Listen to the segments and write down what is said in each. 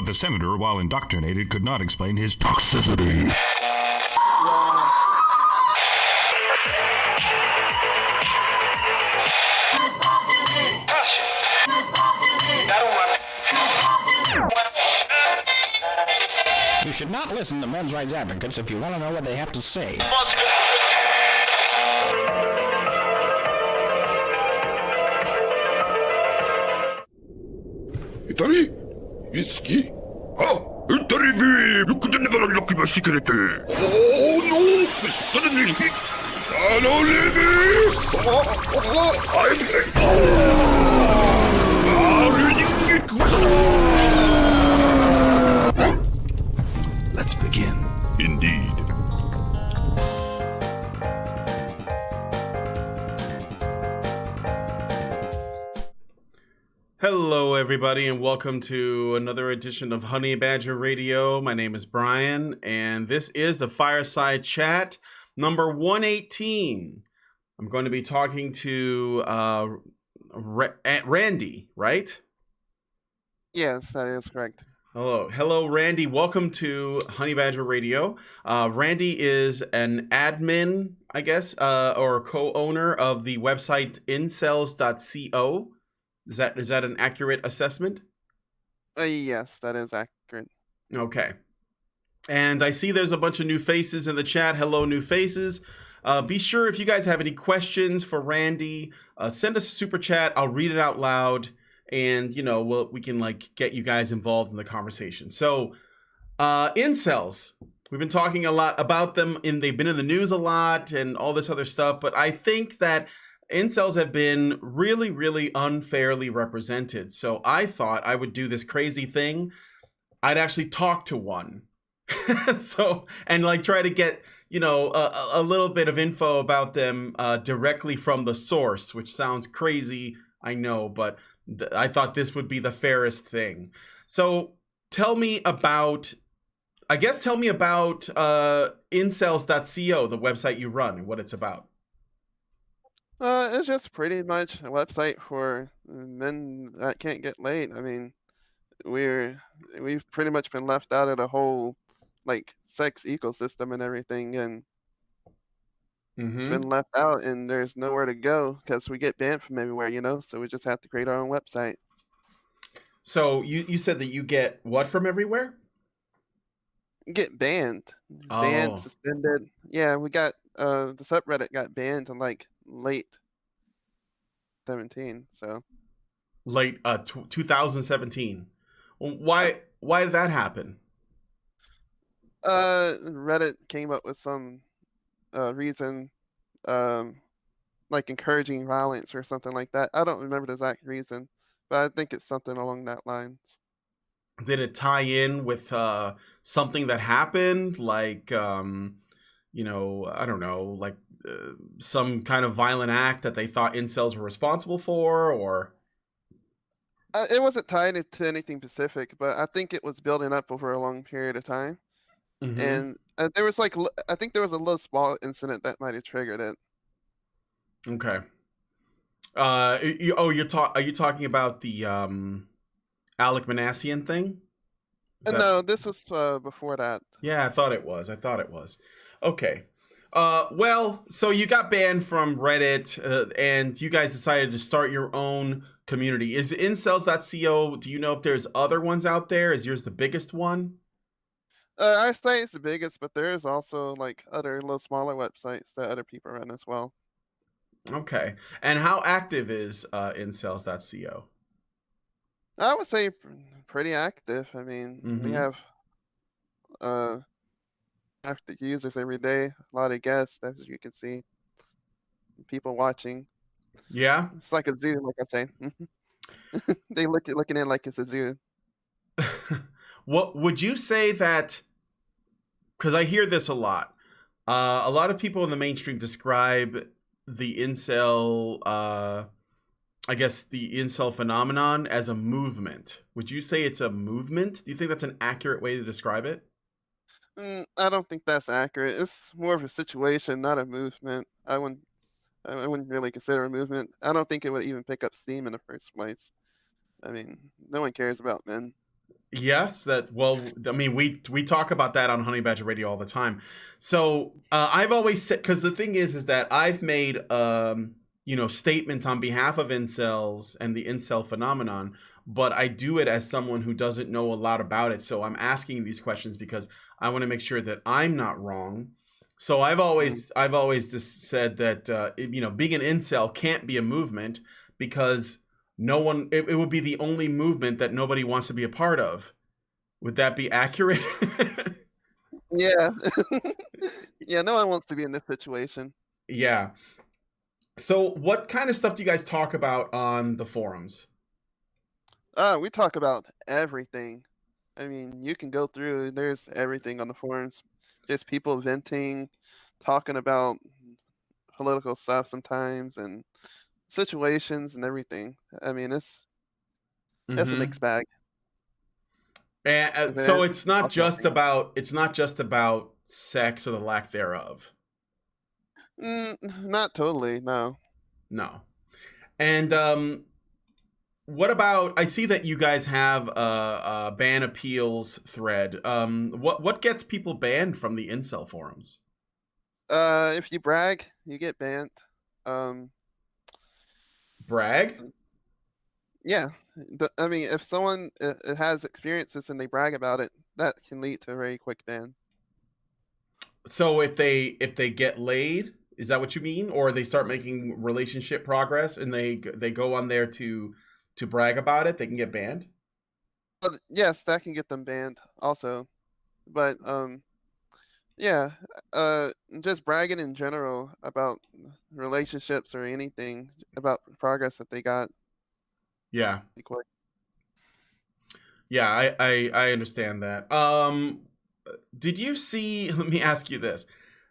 But the senator, while indoctrinated, could not explain his toxicity. You should not listen to men's rights advocates if you want to know what they have to say. Italy? Whiskey? Ah, Italy, look at the never lucky my secret. Oh no, suddenly I don't leave Let's begin. Indeed. Hello, everybody, and welcome to another edition of Honey Badger Radio. My name is Brian, and this is the Fireside Chat number 118. I'm going to be talking to Randy, right? Yes, that is correct. Hello, Randy. Welcome to Honey Badger Radio. Randy is an admin, I guess, or co-owner of the website incels.co. Is that an accurate assessment? Yes, that is accurate. Okay. And I see there's a bunch of new faces in the chat. Hello, new faces. Be sure if you guys have any questions for Randy, send us a super chat. I'll read it out loud, and we can get you guys involved in the conversation. So, incels. We've been talking a lot about them, and they've been in the news a lot, and all this other stuff. But I think that incels have been really, really unfairly represented. So I thought I would do this crazy thing. I'd actually talk to one. And try to get, a little bit of info about them directly from the source, which sounds crazy, I know, but I thought this would be the fairest thing. So tell me about incels.co, the website you run, and what it's about. It's just pretty much a website for men that can't get laid. I mean, we've pretty much been left out of the whole sex ecosystem and everything, and it's been left out, and there's nowhere to go because we get banned from everywhere, so we just have to create our own website. So you said that you get what from everywhere? Get banned, suspended. Yeah, we got the subreddit got banned in late 17. So late 2017. Why did that happen? Reddit came up with some reason, encouraging violence or something like that. I don't remember the exact reason, but I think it's something along that lines. Did it tie in with something that happened, I don't know, some kind of violent act that they thought incels were responsible for, or? It wasn't tied to anything specific, but I think it was building up over a long period of time. Mm-hmm. And there was I think there was a little small incident that might have triggered it. Okay. Are you talking about the Alec Manassian thing? No, this was before that. Yeah, I thought it was. Okay. Well, so you got banned from Reddit, and you guys decided to start your own community. Is incels.co, do you know if there's other ones out there? Is yours the biggest one? Our site is the biggest, but there's also other little smaller websites that other people run as well. Okay. And how active is incels.co? I would say pretty active. I mean, we have active users every day, a lot of guests, as you can see, people watching. Yeah, it's like a zoo, like I say. They looking in like it's a zoo. What would you say that? Because I hear this a lot. A lot of people in the mainstream describe the incel, I guess the incel phenomenon as a movement. Would you say it's a movement? Do you think that's an accurate way to describe it? I don't think that's accurate. It's more of a situation, not a movement. I wouldn't really consider a movement. I don't think it would even pick up steam in the first place. I mean, no one cares about men. Yes, I mean, we talk about that on Honey Badger Radio all the time. So I've always said, because the thing is that I've made statements on behalf of incels and the incel phenomenon, but I do it as someone who doesn't know a lot about it. So I'm asking these questions because I want to make sure that I'm not wrong. So I've always just said that being an incel can't be a movement because no one it would be the only movement that nobody wants to be a part of. Would that be accurate? Yeah. Yeah, no one wants to be in this situation. Yeah. So what kind of stuff do you guys talk about on the forums? We talk about everything. I mean, you can go through, there's everything on the forums. Just people venting, talking about political stuff sometimes and situations and everything. I mean, it's a Mm-hmm. mixed bag. And so it's not just about sex or the lack thereof. Not totally, no. No. And what about? I see that you guys have a ban appeals thread. What gets people banned from the incel forums? If you brag, you get banned. Brag? Yeah. I mean, if someone has experiences and they brag about it, that can lead to a very quick ban. So if they get laid, is that what you mean, or they start making relationship progress and they go on there to brag about it, they can get banned? But yes, that can get them banned also. But yeah, just bragging in general about relationships or anything about progress that they got. Yeah. Quick. Yeah, I understand that. Did you see? Let me ask you this: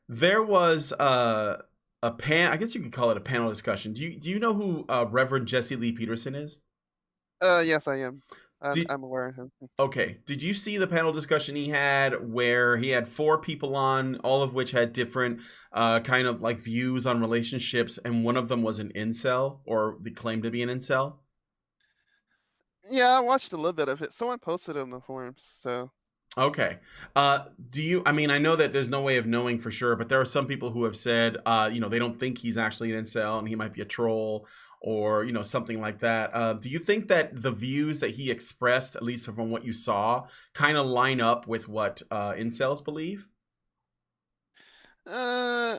there was a I guess you could call it a panel discussion. Do you know who Reverend Jesse Lee Peterson is? Yes, I am. Did, I'm aware of him. Okay. Did you see the panel discussion he had where he had 4 people on, all of which had different kind of like views on relationships, and one of them was an incel, or they claimed to be an incel? Yeah, I watched a little bit of it. Someone posted it on the forums, so. Okay. I mean, I know that there's no way of knowing for sure, but there are some people who have said, they don't think he's actually an incel and he might be a troll or, something like that. Do you think that the views that he expressed, at least from what you saw, kind of line up with what incels believe? I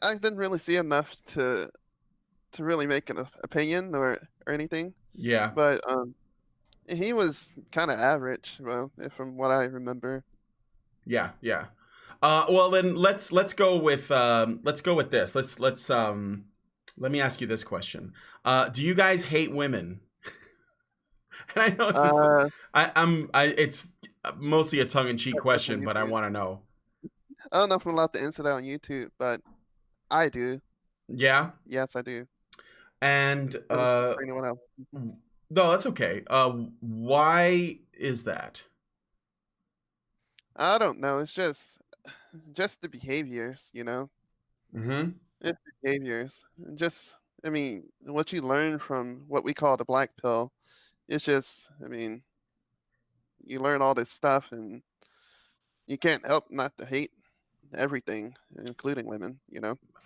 didn't really see enough to really make an opinion or anything. Yeah. But he was kind of average, well, from what I remember. Yeah. Well, then let's go with this. Let me ask you this question. Do you guys hate women? And I know it's mostly a tongue-in-cheek question, but I want to know. I don't know if I'm allowed to answer that on YouTube, but I do. Yeah? Yes, I do. And for anyone else. no, that's okay. Why is that? I don't know. It's just the behaviors, Mm-hmm. It's behaviors. I mean, what you learn from what we call the black pill, it's just, I mean, you learn all this stuff and you can't help not to hate everything, including women,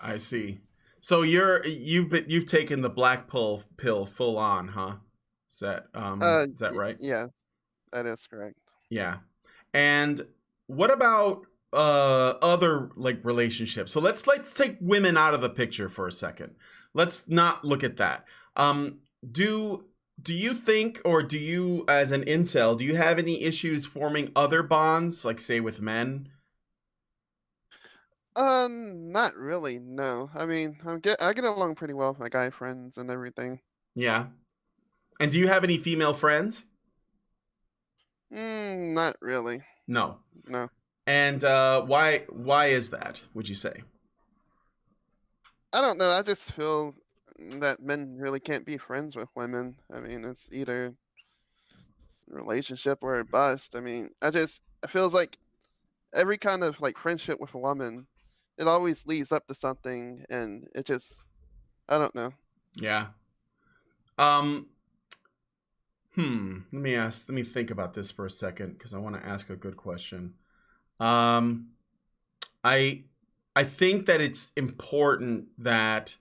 I see. So you've taken the black pill full on, huh? Is that right? Yeah, that is correct. Yeah. And what about other like relationships? So let's take women out of the picture for a second. Let's not look at that. Do you think, or do you, as an incel, do you have any issues forming other bonds, like say with men? Not really. No. I mean, I get along pretty well with my guy friends and everything. Yeah. And do you have any female friends? Not really. No. No. And why is that, would you say? I don't know. I just feel that men really can't be friends with women. I mean, it's either a relationship or a bust. I mean, it feels like every kind of like friendship with a woman, it always leads up to something, and it just, I don't know. Yeah. Let me think about this for a second because I want to ask a good question. I I think that it's important that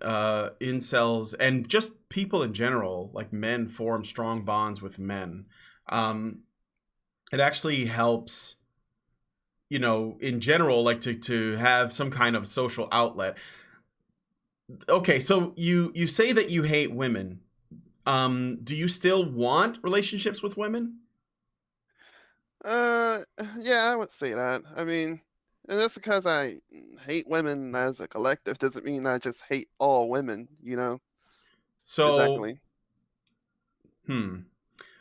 incels and just people in general, like men, form strong bonds with men. Um, it actually helps, you know, in general, like to have some kind of social outlet. Okay, so you say that you hate women. Do you still want relationships with women? Uh, yeah, I would say that. I mean, and just because I hate women as a collective doesn't mean I just hate all women, you know? So, Exactly. hmm.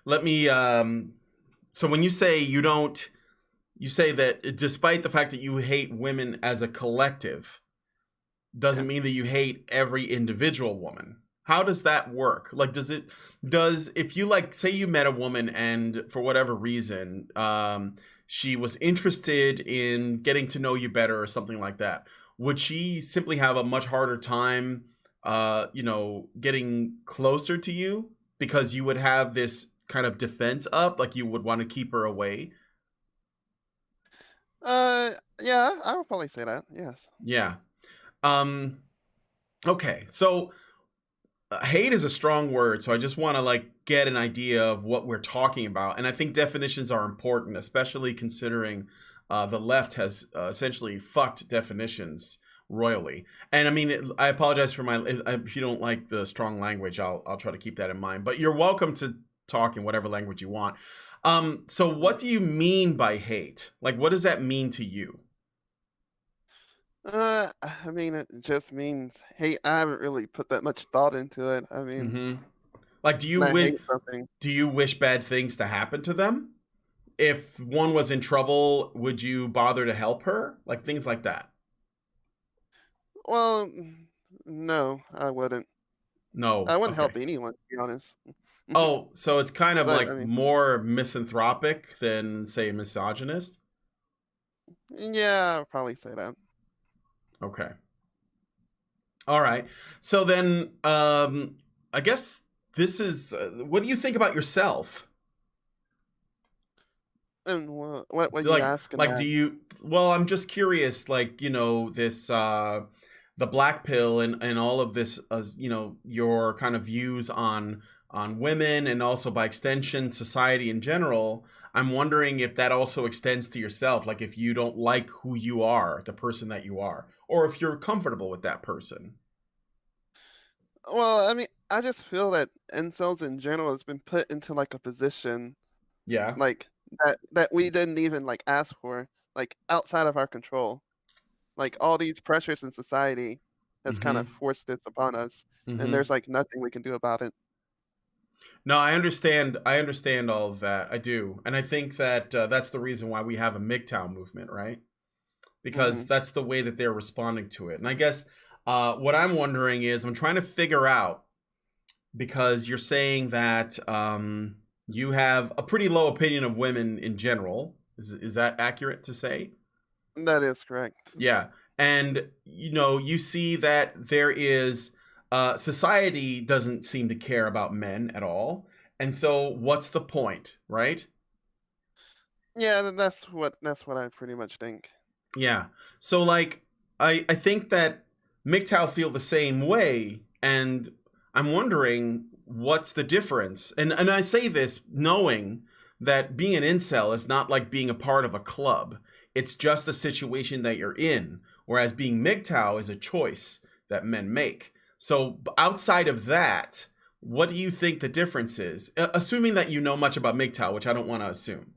Let me so when you say you don't, you say that despite the fact that you hate women as a collective, Yeah. doesn't mean that you hate every individual woman. How does that work? Like, does, if you like, say you met a woman and for whatever reason, she was interested in getting to know you better or something like that, would she simply have a much harder time, you know, getting closer to you because you would have this kind of defense up, like you would want to keep her away? Uh, yeah, I would probably say that. Yes. Yeah. Um, okay. So hate is a strong word, so I just want to like get an idea of what we're talking about, and I think definitions are important, especially considering the left has essentially fucked definitions royally. And I mean, I apologize for my, if you don't like the strong language, I'll try to keep that in mind. But you're welcome to talk in whatever language you want. So what do you mean by hate? Like, what does that mean to you? I mean, it just means hate. I haven't really put that much thought into it. I mean, Hmm. Like, when I hate something, do you wish bad things to happen to them? If one was in trouble, would you bother to help her? Like things like that. well, no, I wouldn't. I No. wouldn't Okay. help anyone, to be honest. Oh, so it's kind of But I like mean, more misanthropic than, say, misogynist. yeah, I'd probably say that. Okay. All right. So then, I guess this is. What do you think about yourself? And what you Like, asking do that? you? Well, I'm just curious. Like, you know, this the black pill and all of this, you know, your kind of views on women and also by extension society in general. I'm wondering if that also extends to yourself, like if you don't like who you are, the person that you are, or if you're comfortable with that person. Well, I mean, I just feel that incels in general has been put into like a position Yeah. like that we didn't even like ask for, like outside of our control. Like all these pressures in society has kind Mm-hmm. of forced this upon us, and Mm-hmm. there's like nothing we can do about it. No, I understand. I understand all of that. I do, and I think that that's the reason why we have a MGTOW movement, right? Because Hmm. that's the way that they're responding to it. And I guess what I'm wondering is, I'm trying to figure out, because you're saying that you have a pretty low opinion of women in general. Is that accurate to say? That is correct. Yeah. And, you know, you see that there is, society doesn't seem to care about men at all. And so what's the point, right? Yeah, that's what I pretty much think. Yeah. So like I think that MGTOW feel the same way, and I'm wondering what's the difference. And I say this knowing that being an incel is not like being a part of a club. It's just a situation that you're in, whereas being MGTOW is a choice that men make. So outside of that, what do you think the difference is? Assuming that you know much about MGTOW, which I don't want to assume.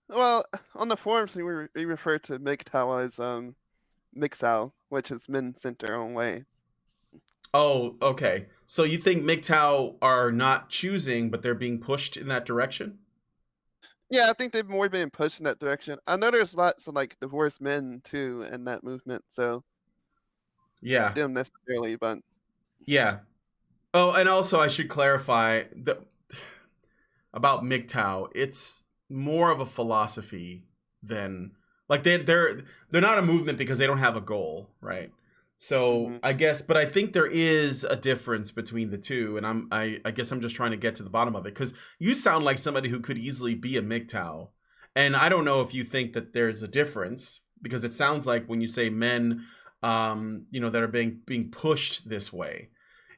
Well, on the forums we refer to MGTOW as MGTOW, which is men sent their own way. Oh, okay. So you think MGTOW are not choosing, but they're being pushed in that direction? Yeah, I think they've more been pushed in that direction. I know there's lots of like divorced men too in that movement, so not Yeah. them necessarily, but Yeah. Oh, and also I should clarify about MGTOW. It's more of a philosophy than, like they're not a movement because they don't have a goal, right? So hmm I guess, but I think there is a difference between the two, and I guess I'm just trying to get to the bottom of it because you sound like somebody who could easily be a MGTOW, and I don't know if you think that there's a difference because it sounds like when you say men, that are being pushed this way,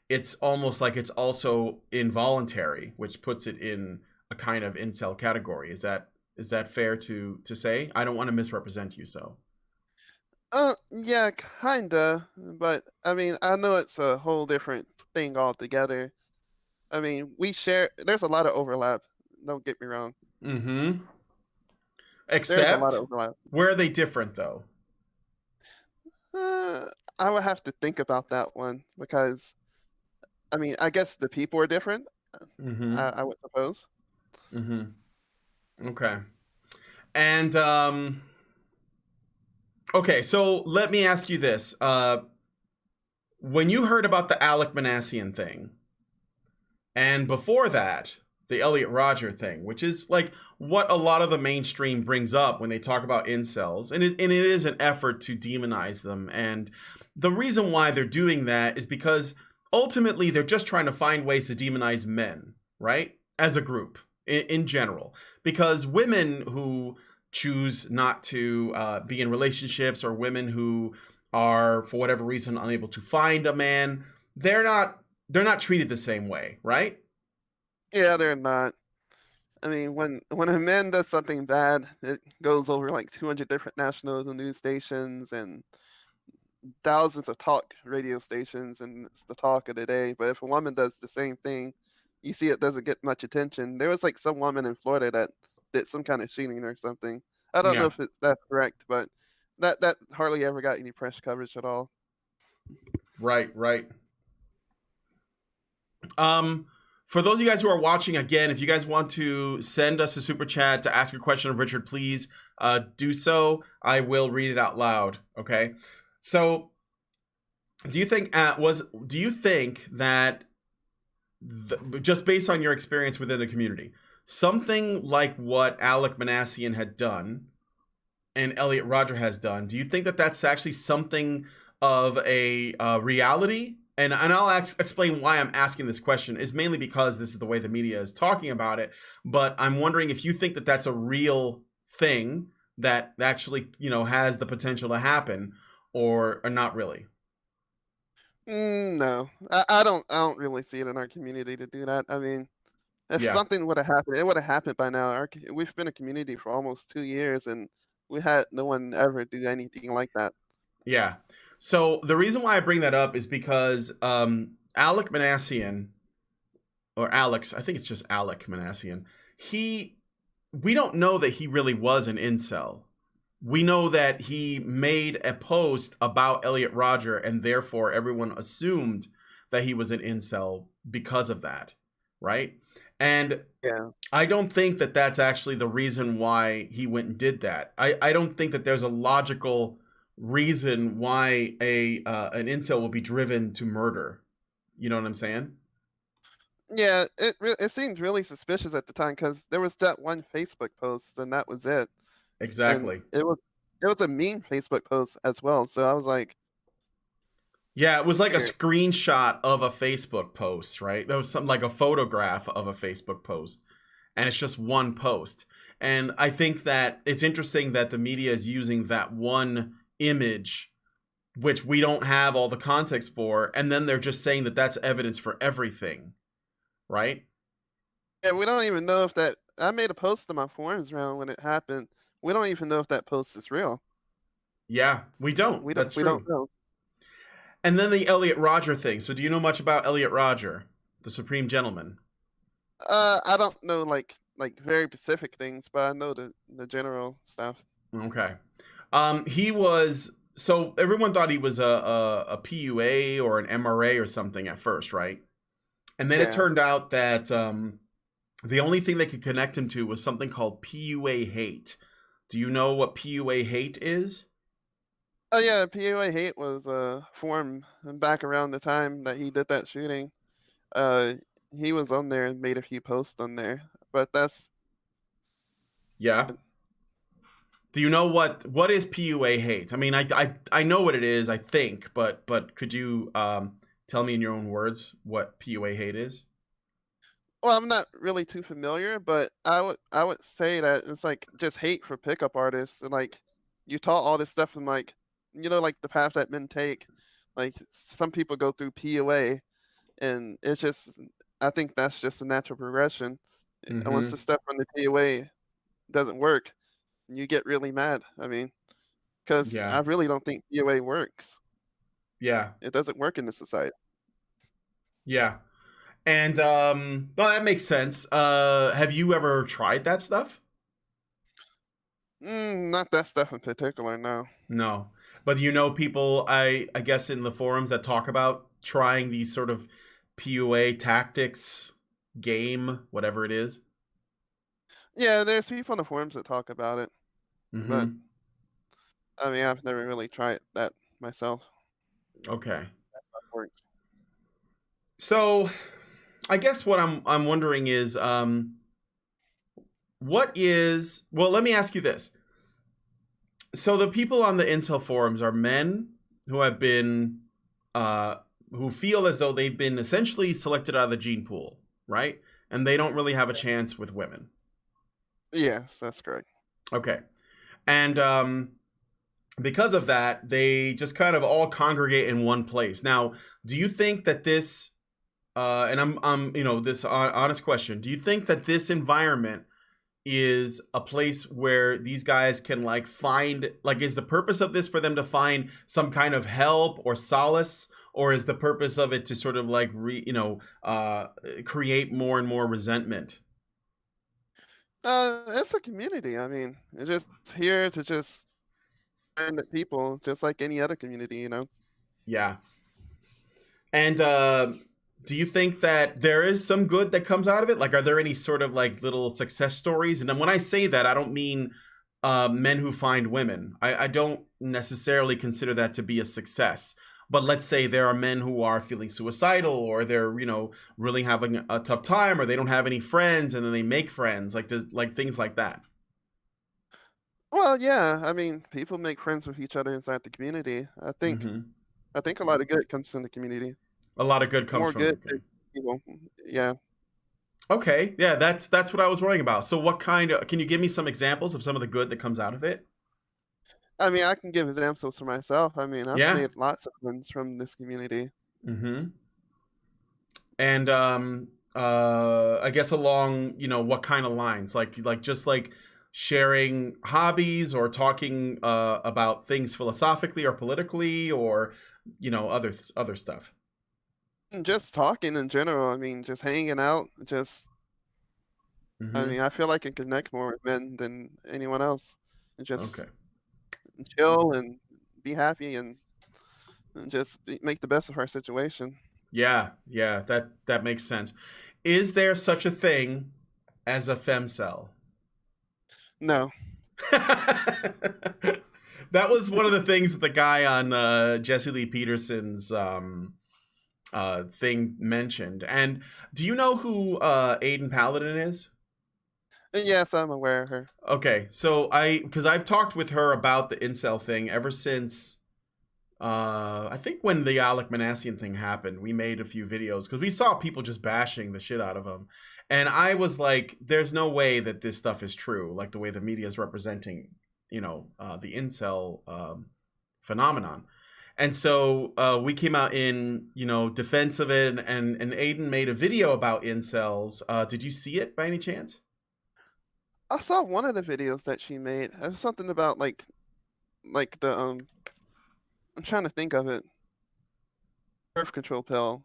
it's almost like it's also involuntary, which puts it in a kind of incel category. Is that fair to say? I don't want to misrepresent you, so. Yeah, kinda. But I mean, I know it's a whole different thing altogether. I mean, there's a lot of overlap. Don't get me wrong. Mm-hmm. There's a lot of Except, overlap. where are they different though? Uh, I would have to think about that one because I mean, I guess the people are different. Mm-hmm. I would suppose. Mm-hmm. Okay. And okay, so let me ask you this. When you heard about the Alec Manassian thing, and before that, the Elliot Rodger thing, which is like what a lot of the mainstream brings up when they talk about incels, and it is an effort to demonize them. And the reason why they're doing that is because ultimately they're just trying to find ways to demonize men, right? As a group, in general. Because women who choose not to be in relationships, or women who are, for whatever reason, unable to find a man, they're not treated the same way, right? Yeah, they're not. I mean, when a man does something bad, it goes over like 200 different national news stations and thousands of talk radio stations, and it's the talk of the day. But if a woman does the same thing, you see it doesn't get much attention. There was like some woman in Florida that did some kind of cheating or something. I don't know Yeah, if that's correct, but that hardly ever got any press coverage at all. right, right. Um, for those of you guys who are watching, again, if you guys want to send us a super chat to ask a question of Richard, please do so. I will read it out loud. Okay. So, do you think that just based on your experience within the community, something like what Alec Manassian had done and Elliot Rodger has done, do you think that that's actually something of a reality? And I'll explain why I'm asking this question is mainly because this is the way the media is talking about it. But I'm wondering if you think that that's a real thing that actually has the potential to happen, or not really. No, I don't really see it in our community to do that. I mean, if Yeah. something would have happened, it would have happened by now. We've been a community for almost 2 years, and we had no one ever do anything like that. Yeah. So the reason why I bring that up is because Alec Manassian, or Alex, I think it's just Alec Manassian, we don't know that he really was an incel. We know that he made a post about Elliot Rodger, and therefore everyone assumed that he was an incel because of that, right? And Yeah. I don't think that that's actually the reason why he went and did that. I don't think that there's a logical reason why an incel will be driven to murder. You know what I'm saying? Yeah, it seemed really suspicious at the time because there was that one Facebook post, and that was it. And Exactly. it was a mean Facebook post as well. So I was like, Yeah, it was like a weird. screenshot of a Facebook post, right? There was something like a photograph of a Facebook post, and it's just one post. And I think that it's interesting that the media is using that one image, which we don't have all the context for, and then they're just saying that that's evidence for everything, right? Yeah, we don't even know if that. I made a post on my forums around when it happened. We don't even know if that post is real. Yeah, we don't. We don't. That's We don't true. know. And then the Elliot Rodger thing. So, do you know much about Elliot Rodger, the Supreme Gentleman? I don't know like very specific things, but I know the general stuff. Okay. He was, so everyone thought he was a PUA or an MRA or something at first, right? And then it Yeah. turned out that the only thing they could connect him to was something called PUA hate. Do you know what PUA hate is? Oh yeah, PUA hate was formed back around the time that he did that shooting. Uh, he was on there and made a few posts on there, but that's Yeah. Do you know what is PUA hate? I mean, I know what it is, I think, but could you tell me in your own words what PUA hate is? Well, I'm not really too familiar, but I would say that it's like just hate for pickup artists, and like you taught all this stuff and like like the path that men take. Like some people go through PUA, and it's just I think that's just a natural progression. And once Mm-hmm. the step on the PUA doesn't work, you get really mad. I mean, because Yeah. I really don't think PUA works. Yeah. It doesn't work in this society. Yeah. And well, that makes sense. Have you ever tried that stuff? Not that stuff in particular, no. No. But you know people I guess in the forums that talk about trying these sort of PUA tactics, game, whatever it is. Yeah, there's people on the forums that talk about it, but Mm-hmm. I mean, I've never really tried that myself. Okay. That works. So I guess what I'm wondering is what is well, let me ask you this. So the people on the incel forums are men who have been who feel as though they've been essentially selected out of the gene pool, right? And they don't really have a chance with women. Yes, that's correct. Okay. And because of that, they just kind of all congregate in one place. Now, do you think that this and I'm this honest question, do you think that this environment is a place where these guys can like find, like, is the purpose of this for them to find some kind of help or solace, or is the purpose of it to sort of like create more and more resentment? It's a community. I mean, it's just here to just find the people, just like any other community. Yeah. And do you think that there is some good that comes out of it? Like, are there any sort of like little success stories? And then when I say that, I don't mean men who find women. I don't necessarily consider that to be a success. But let's say there are men who are feeling suicidal, or they're really having a tough time, or they don't have any friends, and then they make friends, like things like that. Well, yeah. I mean, people make friends with each other inside the community. I think Hmm. I think a lot of good comes from the community. A lot of good comes More from good it. people. Yeah. Okay, yeah, that's what I was worrying about. So what kind of, can you give me some examples of some of the good that comes out of it? I mean, I can give examples for myself. I mean, I've Yeah. made lots of friends from this community. Mm-hmm. And I guess along, what kind of lines? Like just like sharing hobbies, or talking about things philosophically or politically, or other stuff. And just talking in general. I mean, just hanging out. I Mm-hmm. mean, I feel like I connect more with men than anyone else. And just Okay. chill and be happy and just make the best of our situation. Yeah, that makes sense. Is there such a thing as a femcel? No. That was one of the things that the guy on Jesse Lee Peterson's thing mentioned. And do you know who Aiden Paladin is? And yes, I'm aware of her. Okay, so because I've talked with her about the incel thing ever since I think when the Alec Manassian thing happened. We made a few videos because we saw people just bashing the shit out of him. And I was like, there's no way that this stuff is true, like the way the media is representing, the incel phenomenon. And so we came out in, defense of it, and Aiden made a video about incels. Did you see it by any chance? I saw one of the videos that she made. It was something about like the I'm trying to think of it. Birth control pill.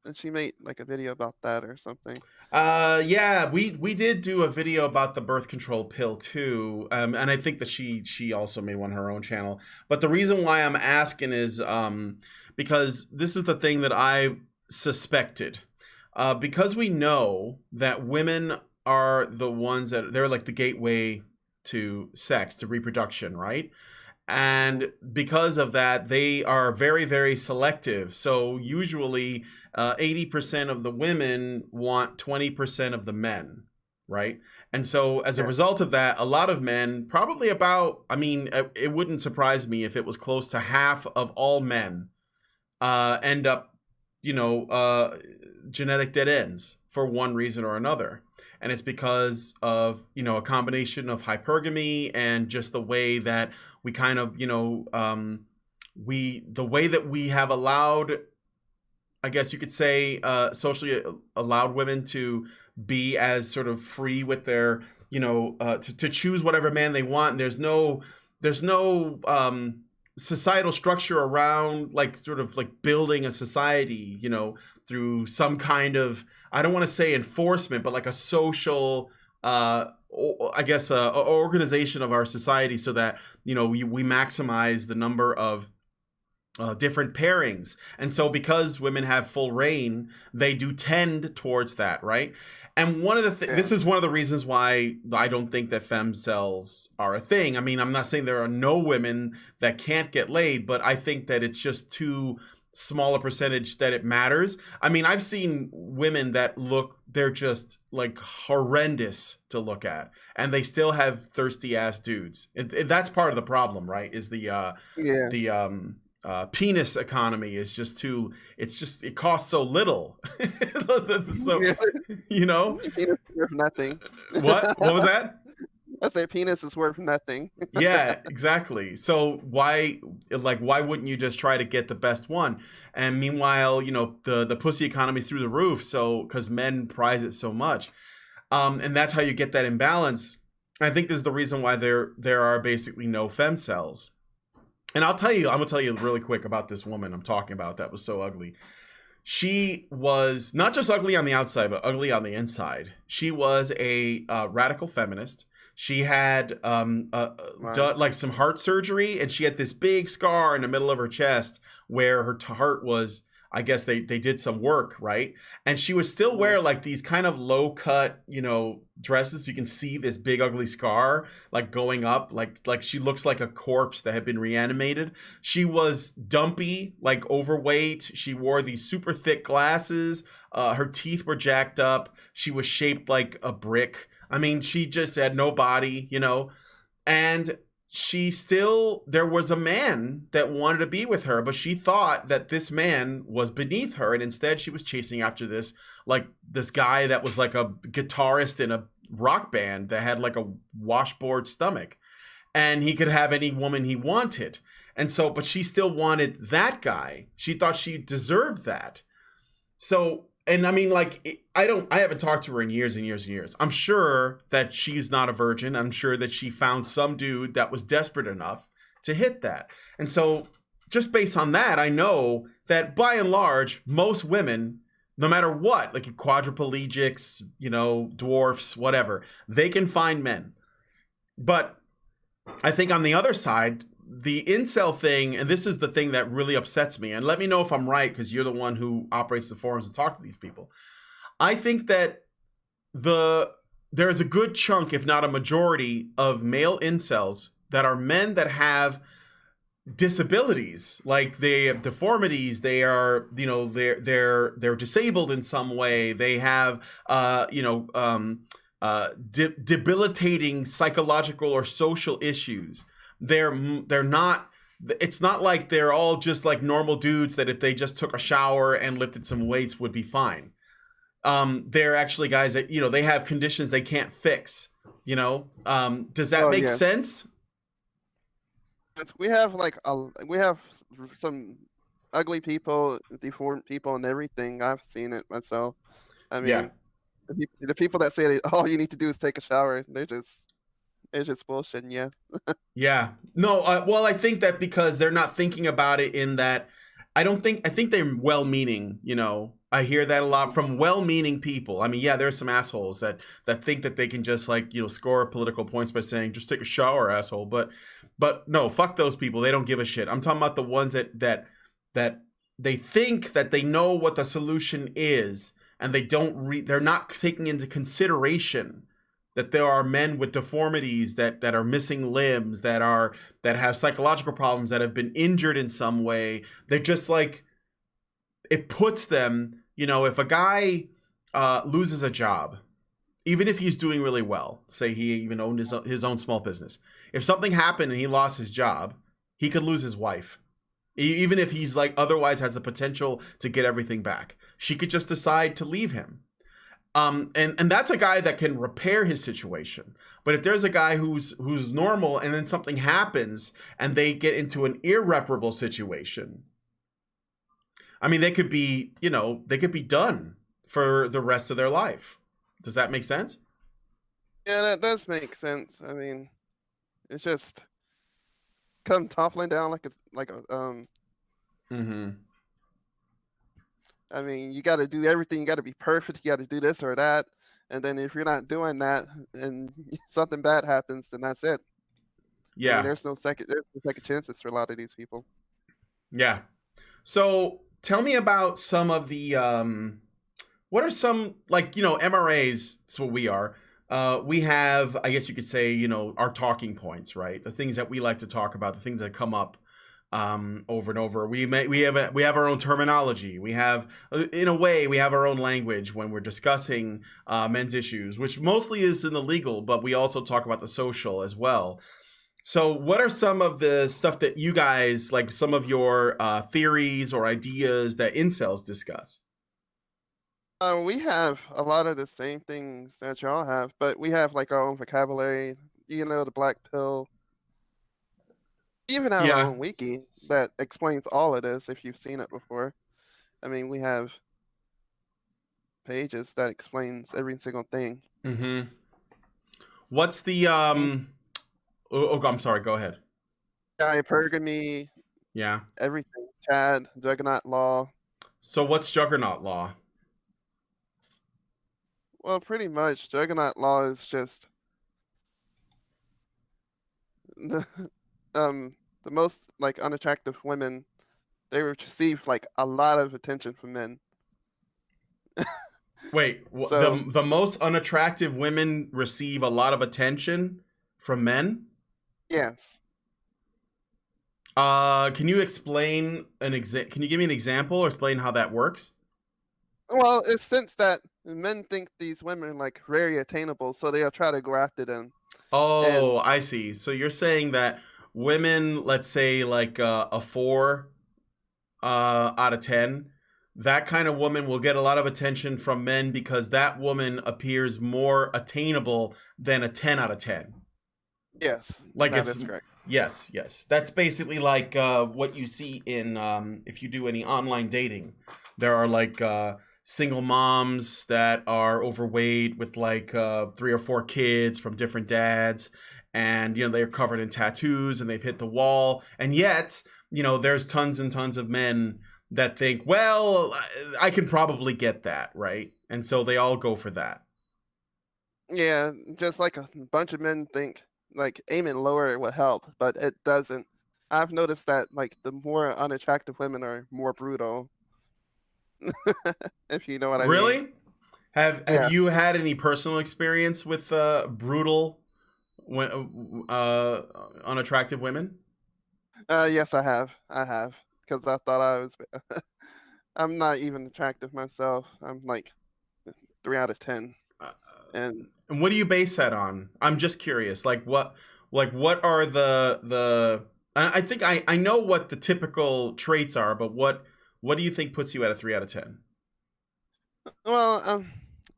And she made like a video about that or something. Yeah, we did do a video about the birth control pill too, and I think that she also made one on her own channel. But the reason why I'm asking is because this is the thing that I suspected, because we know that women are the ones that they're like the gateway to sex, to reproduction, right? And because of that, they are very, very selective. So usually 80% of the women want 20% of the men, right? And so as a result of that, a lot of men, probably about, I mean, it wouldn't surprise me if it was close to half of all men end up, genetic dead ends for one reason or another. And it's because of, a combination of hypergamy and just the way that we kind of, the way that we have allowed, I guess you could say, socially allowed women to be as sort of free with their, to choose whatever man they want. And there's no societal structure around like sort of like building a society, through some kind of, I don't want to say enforcement, but like a social, I guess, organization of our society so that, we maximize the number of different pairings. And so because women have full reign, they do tend towards that, right? And one of the this is one of the reasons why I don't think that femcells are a thing. I mean, I'm not saying there are no women that can't get laid, but I think that it's just too small a percentage that it matters. I mean, I've seen women that they're just like horrendous to look at, and they still have thirsty ass dudes. That's part of the problem, right? Is the penis economy is just too, it costs so little. So, Penis is worth nothing. What was that? I say penis is worth nothing. Yeah, exactly. So why wouldn't you just try to get the best one? And meanwhile, the pussy economy is through the roof. So, cause men prize it so much. And that's how you get that imbalance. I think this is the reason why there are basically no femcells. And I'm gonna tell you really quick about this woman I'm talking about that was so ugly. She was not just ugly on the outside, but ugly on the inside. She was a radical feminist. She had done like some heart surgery, and she had this big scar in the middle of her chest where her heart was, I guess they did some work, right? And she would still wear like these kind of low cut, dresses. You can see this big ugly scar like going up, like she looks like a corpse that had been reanimated. She was dumpy, like overweight. She wore these super thick glasses. Her teeth were jacked up. She was shaped like a brick. I mean, she just had no body, and there was a man that wanted to be with her, but she thought that this man was beneath her. And instead she was chasing after this guy that was like a guitarist in a rock band that had like a washboard stomach, and he could have any woman he wanted. And so, but she still wanted that guy. She thought she deserved that. So, and I mean, like, I haven't talked to her in years and years and years. I'm sure that she's not a virgin. I'm sure that she found some dude that was desperate enough to hit that. And so just based on that, I know that by and large, most women, no matter what, like quadriplegics, dwarfs, whatever, they can find men. But I think on the other side, the incel thing, and this is the thing that really upsets me, and let me know if I'm right, because you're the one who operates the forums and talk to these people. I think that there's a good chunk, if not a majority, of male incels that are men that have disabilities, like they have deformities. They are, they're disabled in some way. They have, debilitating psychological or social issues. They're not, it's not like they're all just like normal dudes that if they just took a shower and lifted some weights would be fine. They're actually guys that, they have conditions they can't fix, does that make sense? We have some ugly people, deformed people and everything. I've seen it myself. I mean, the people that say all you need to do is take a shower, it's just bullshit. Yeah. No, well, I think that because they're not thinking about it in that, I think they're well-meaning, I hear that a lot from well-meaning people. I mean, yeah, there's some assholes that think that they can just score political points by saying, just take a shower, asshole. But no, fuck those people. They don't give a shit. I'm talking about the ones that they think that they know what the solution is, and they're not taking into consideration that there are men with deformities that are missing limbs, that have psychological problems, that have been injured in some way. They're just like, it puts them, if a guy loses a job, even if he's doing really well, say he even owned his own small business, if something happened and he lost his job, he could lose his wife. Even if he's like otherwise has the potential to get everything back, she could just decide to leave him. And that's a guy that can repair his situation. But if there's a guy who's normal and then something happens and they get into an irreparable situation, I mean, they could be done for the rest of their life. Does that make sense? Yeah, that does make sense. I mean, it's just come toppling down like a Mm-hmm. I mean, you got to do everything. You got to be perfect. You got to do this or that. And then if you're not doing that and something bad happens, then that's it. Yeah. I mean, there's no second chances for a lot of these people. Yeah. So tell me about some of the, what are some, like, MRAs, that's what we are. We have, I guess you could say, our talking points, right? The things that we like to talk about, the things that come up over and over. We have our own terminology. We have, in a way, we have our own language when we're discussing men's issues, which mostly is in the legal, but we also talk about the social as well. So what are some of the stuff that you guys, like some of your theories or ideas that incels discuss? We have a lot of the same things that y'all have, but we have like our own vocabulary, the black pill. We even have our own wiki that explains all of this if you've seen it before. I mean, we have pages that explains every single thing. Mm-hmm. What's the I'm sorry, go ahead. Hypergamy. Yeah. Everything. Chad, Juggernaut Law. So what's Juggernaut Law? Well, pretty much Juggernaut Law is just the most like unattractive women, they receive like a lot of attention from men. Wait, So, the most unattractive women receive a lot of attention from men? yes. Can you explain can you give me an example or explain how that works? Well, it's since that men think these women are like very attainable, so they'll try to go after them. Oh, I see. So you're saying that women, let's say like a 4 out of 10, that kind of woman will get a lot of attention from men because that woman appears more attainable than a 10 out of 10. Yes, like that it's is correct. Yes, that's basically like what you see in if you do any online dating. There are like single moms that are overweight with like 3 or 4 kids from different dads, and they're covered in tattoos and they've hit the wall, and yet there's tons and tons of men that think, well, I can probably get that, right? And so they all go for that. Yeah, just like a bunch of men think like aiming lower will help, but it doesn't. I've noticed that like the more unattractive women are more brutal. If you know what I mean. Really? Have Yeah. you had any personal experience with brutal unattractive women? Yes, I have. Because I thought I was. I'm not even attractive myself. I'm like 3 out of 10. And what do you base that on? I'm just curious. Like what are the? I think I know what the typical traits are, but what do you think puts you at a 3 out of 10? well,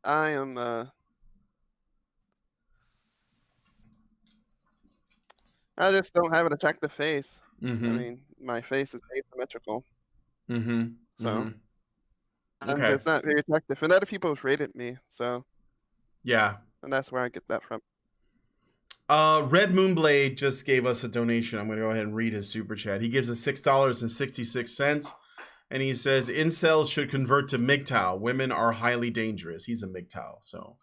I am. I just don't have an attractive face. Mm-hmm. I mean, my face is asymmetrical. Mm-hmm. So Mm-hmm. I'm Okay. just not very attractive, and other people have rated me. So Yeah. and that's where I get that from. Red Moonblade just gave us a donation. I'm going to go ahead and read his super chat. He gives us $6.66, and he says incels should convert to MGTOW. Women are highly dangerous. He's a MGTOW. So,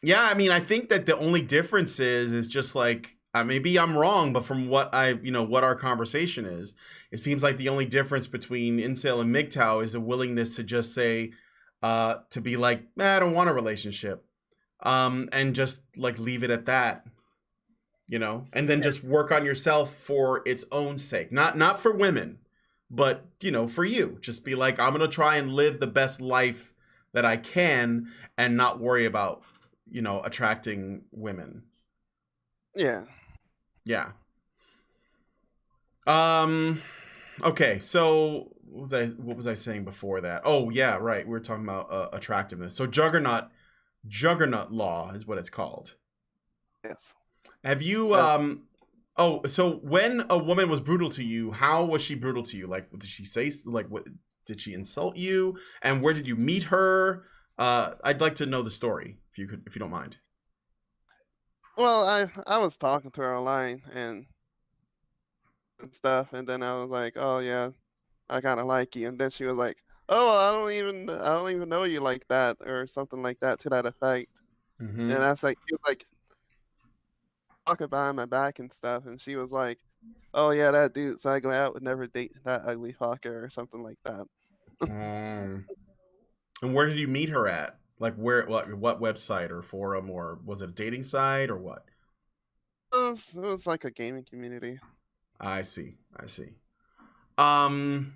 yeah, I mean, I think that the only difference is just like, maybe I'm wrong, but from what what our conversation is, it seems like the only difference between incel and MGTOW is the willingness to just say, to be like, I don't want a relationship. And just like leave it at that, and then just work on yourself for its own sake, not for women, but for you. Just be like, I'm gonna try and live the best life that I can and not worry about, attracting women. Yeah. Yeah. Okay, so what was I saying before that? Oh yeah, right. We were talking about attractiveness. So juggernaut law is what it's called. Yes. Have you so when a woman was brutal to you, how was she brutal to you? Like, did she say, like, what did she insult you? And where did you meet her? I'd like to know the story if you don't mind. Well, I was talking to her online and stuff, and then I was like, "Oh yeah, I kind of like you," and then she was like, "Oh, well, I don't even know you like that," or something like that to that effect. Mm-hmm. And I was like, she was like talking behind my back and stuff, and she was like, "Oh yeah, that dude's ugly. I would never date that ugly fucker," or something like that. And where did you meet her at? Like, where, what website or forum, or was it a dating site or what? It was like a gaming community. I see. Um,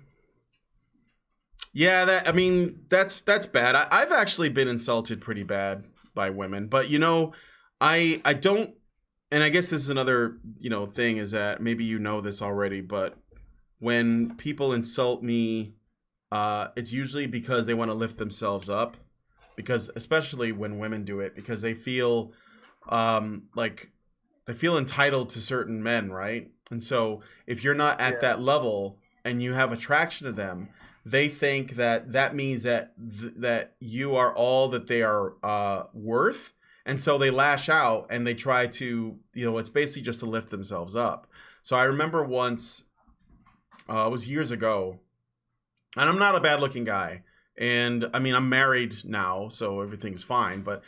yeah, that's bad. I've actually been insulted pretty bad by women, but I don't, and I guess this is another, thing, is that maybe this already, but when people insult me, it's usually because they want to lift themselves up, because especially when women do it, because they feel like they feel entitled to certain men, right? And so if you're not at that level and you have attraction to them, they think that means that that you are all that they are worth, and so they lash out and they try to, it's basically just to lift themselves up. So I remember once, it was years ago, and I'm not a bad looking guy, and I mean, I'm married now, so everything's fine, but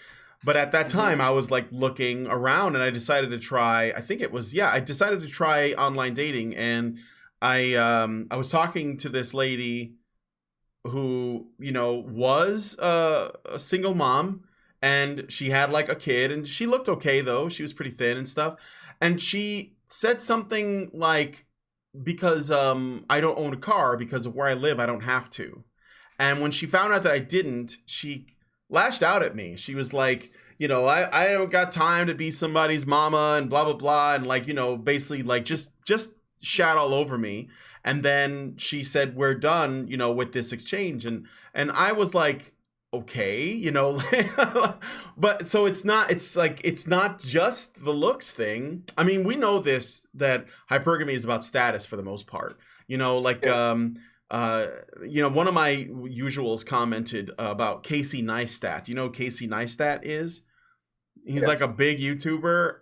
at that time I was like looking around, and I decided to try, I decided to try online dating, and I was talking to this lady who, was a single mom, and she had like a kid, and she looked okay though. She was pretty thin and stuff. And she said something like, because I don't own a car, because of where I live, I don't have to. And when she found out that I didn't, she lashed out at me. She was like, I don't got time to be somebody's mama and blah, blah, blah. And like, basically like just shat all over me. And then she said, we're done, with this exchange. And I was like, okay, but so it's not just the looks thing. I mean, we know that hypergamy is about status for the most part, one of my usuals commented about Casey Neistat. You know who Casey Neistat is? He's like a big YouTuber.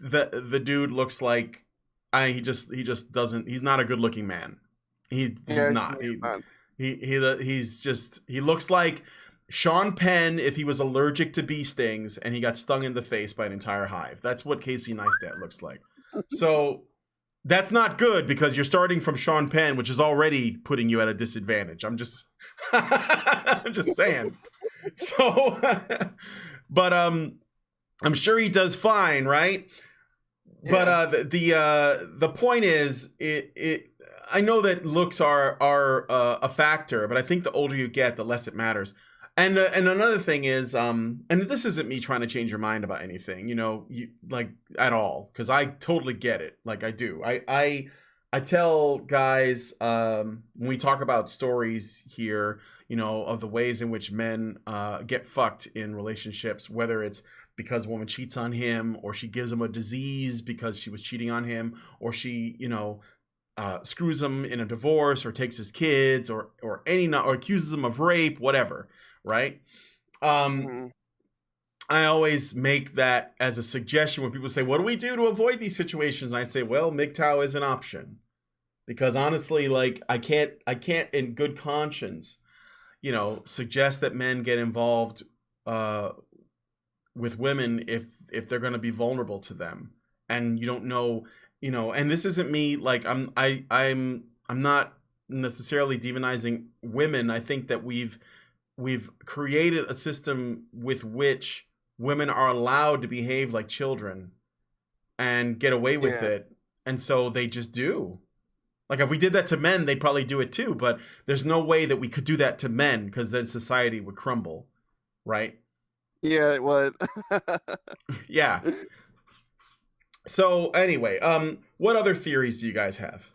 The dude looks like, he just doesn't, he's not a good looking man. He's not. He looks like Sean Penn if he was allergic to bee stings and he got stung in the face by an entire hive. That's what Casey Neistat looks like. So that's not good, because you're starting from Sean Penn, which is already putting you at a disadvantage. I'm just I'm just saying. So but I'm sure he does fine, right? Yeah. But the point is, I know that looks are a factor, but I think the older you get, the less it matters. And another thing is, and this isn't me trying to change your mind about anything, like at all, because I totally get it, like I do. I tell guys, when we talk about stories here, of the ways in which men get fucked in relationships, whether it's because a woman cheats on him, or she gives him a disease because she was cheating on him, or she, screws him in a divorce, or takes his kids, or accuses him of rape, whatever, right? I always make that as a suggestion when people say, what do we do to avoid these situations? I say, well, MGTOW is an option, because honestly, like I can't in good conscience, suggest that men get involved with women if they're going to be vulnerable to them, and you don't know, and this isn't me, like I'm not necessarily demonizing women. I think that we've created a system with which women are allowed to behave like children and get away with it, and so they just do. Like if we did that to men, they'd probably do it too. But there's no way that we could do that to men because then society would crumble, right? Yeah, it would. Yeah. So anyway, what other theories do you guys have?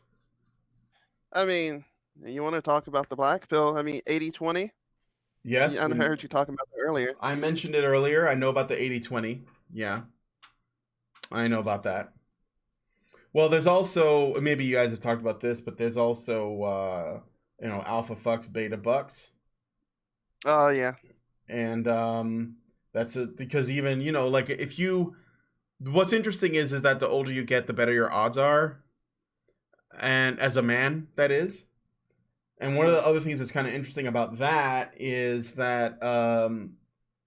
I mean, you want to talk about the black pill? I mean, 80-20? Yes, I heard you talking about it earlier. I mentioned it earlier. I know about the 80-20. Yeah, I know about that. Well, there's also, maybe you guys have talked about this, but there's also, alpha fucks, beta bucks. Oh, yeah. And that's because even, like what's interesting is that the older you get, the better your odds are. And as a man, that is. And one of the other things that's kind of interesting about that is that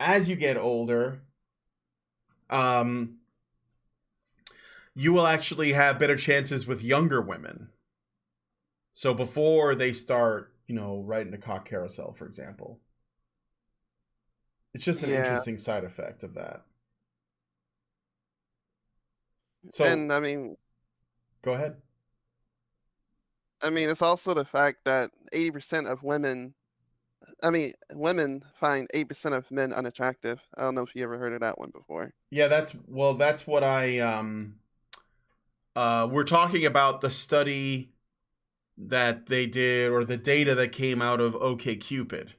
as you get older, you will actually have better chances with younger women. So before they start, riding a cock carousel, for example. It's just an interesting side effect of that. So, and I mean, go ahead. I mean, it's also the fact that 80% of women find 8% of men unattractive. I don't know if you ever heard of that one before. Yeah, that's what I we're talking about the study that they did, or the data that came out of OkCupid.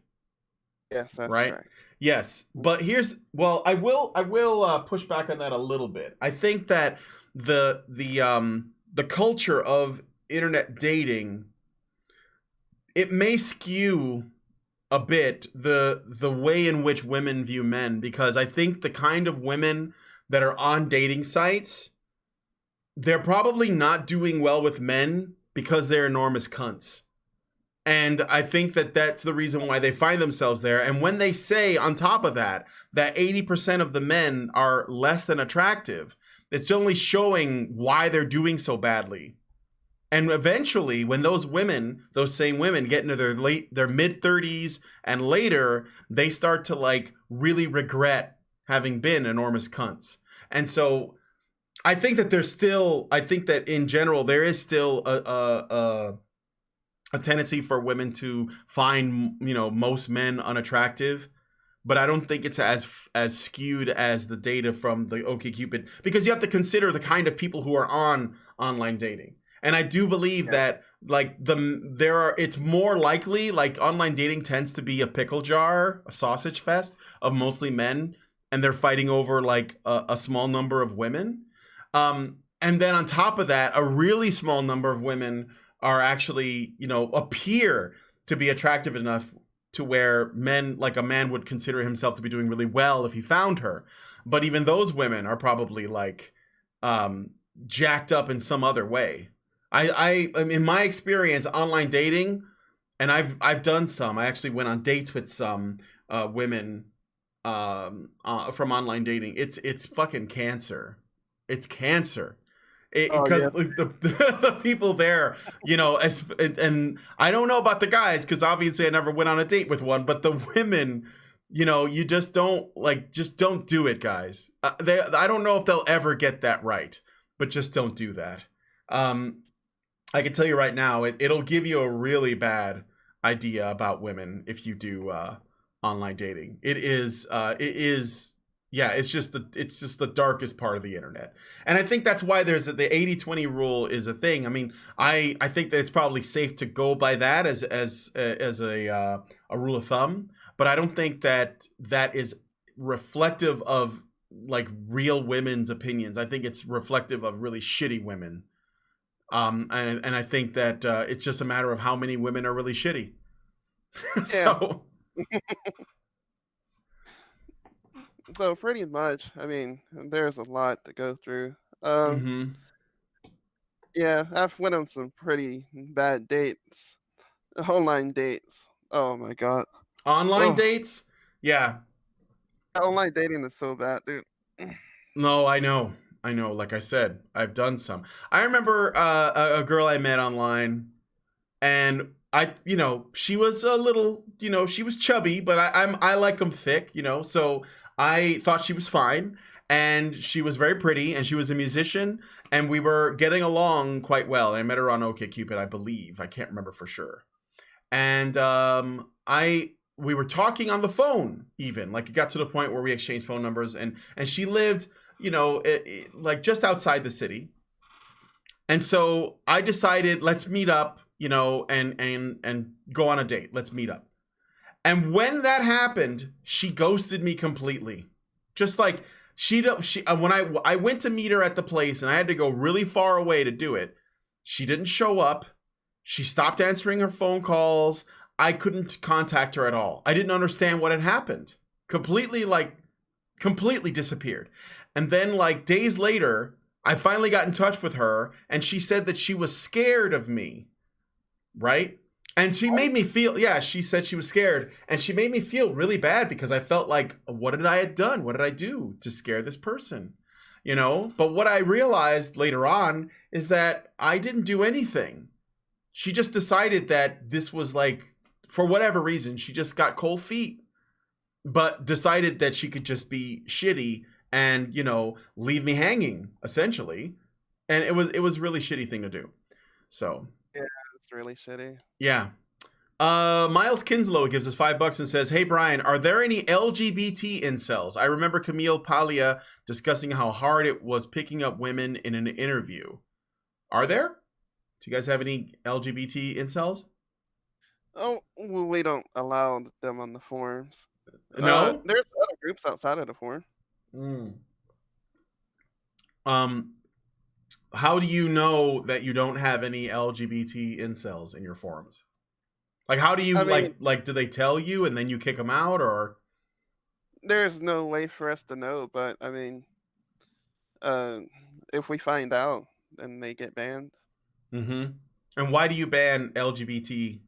Yes, that's right. Correct. Yes, but I will push back on that a little bit. I think that the culture of internet dating, it may skew a bit the way in which women view men, because I think the kind of women that are on dating sites, they're probably not doing well with men because they're enormous cunts. And I think that that's the reason why they find themselves there. And when they say on top of that 80% of the men are less than attractive, it's only showing why they're doing so badly. And eventually, when those same women get into their mid 30s and later, they start to really regret having been enormous cunts. And so I think that in general, there is still a tendency for women to find, most men unattractive. But I don't think it's as skewed as the data from the OkCupid, because you have to consider the kind of people who are on online dating. And I do believe that it's more likely, online dating tends to be a pickle jar, a sausage fest of mostly men, and they're fighting over a small number of women. And then on top of that, a really small number of women are actually, appear to be attractive enough to where a man would consider himself to be doing really well if he found her. But even those women are probably jacked up in some other way. I in my experience, online dating, and I've done some. I actually went on dates with some women from online dating. It's fucking cancer. It's cancer. Because the people there, and I don't know about the guys, because obviously I never went on a date with one, but the women, you just don't do it, guys. I don't know if they'll ever get that right, but just don't do that. I can tell you right now, it'll give you a really bad idea about women if you do online dating. It is. Yeah, it's just the darkest part of the internet. And I think that's why there's the 80-20 rule is a thing. I mean, I think that it's probably safe to go by that as a rule of thumb, but I don't think that is reflective of real women's opinions. I think it's reflective of really shitty women. And I think that it's just a matter of how many women are really shitty. So So pretty much, I mean, there's a lot to go through. Yeah, I've went on some pretty bad dates, online dates. Oh my god, online dates, yeah. Online dating is so bad, dude. No, I know. Like I said, I've done some. I remember a girl I met online, and she was a little, she was chubby, but I like them thick, so I thought she was fine. and she was very pretty, and she was a musician, and we were getting along quite well. I met her on OkCupid, I believe. I can't remember for sure. And we were talking on the phone, even like it got to the point where we exchanged phone numbers, and she lived, like just outside the city. And so I decided, let's meet up, and go on a date. Let's meet up. And when that happened, she ghosted me completely. Just like when I went to meet her at the place, and I had to go really far away to do it, she didn't show up. She stopped answering her phone calls. I couldn't contact her at all. I didn't understand what had happened. Completely disappeared. And then like days later, I finally got in touch with her, and she said that she was scared of me, right? And she made me feel, she said she was scared, and she made me feel really bad because I felt like, what did I have done? What did I do to scare this person? But what I realized later on is that I didn't do anything. She just decided that this was like, for whatever reason, she just got cold feet, but decided that she could just be shitty and, leave me hanging, essentially. And it was a really shitty thing to do. So Yeah, it's really shitty. yeah. Miles Kinslow gives us $5 and says, "Hey Brian, are there any LGBT incels? I remember Camille Paglia discussing how hard it was picking up women in an interview. Are there? Do you guys have any LGBT incels?" Oh, well, we don't allow them on the forums. No. There's other groups outside of the forum. How do you know that you don't have any LGBT incels in your forums? Like, how do you like? Do they tell you and then you kick them out, or? There's no way for us to know, but I mean, if we find out, then they get banned. Mm-hmm. And why do you ban LGBT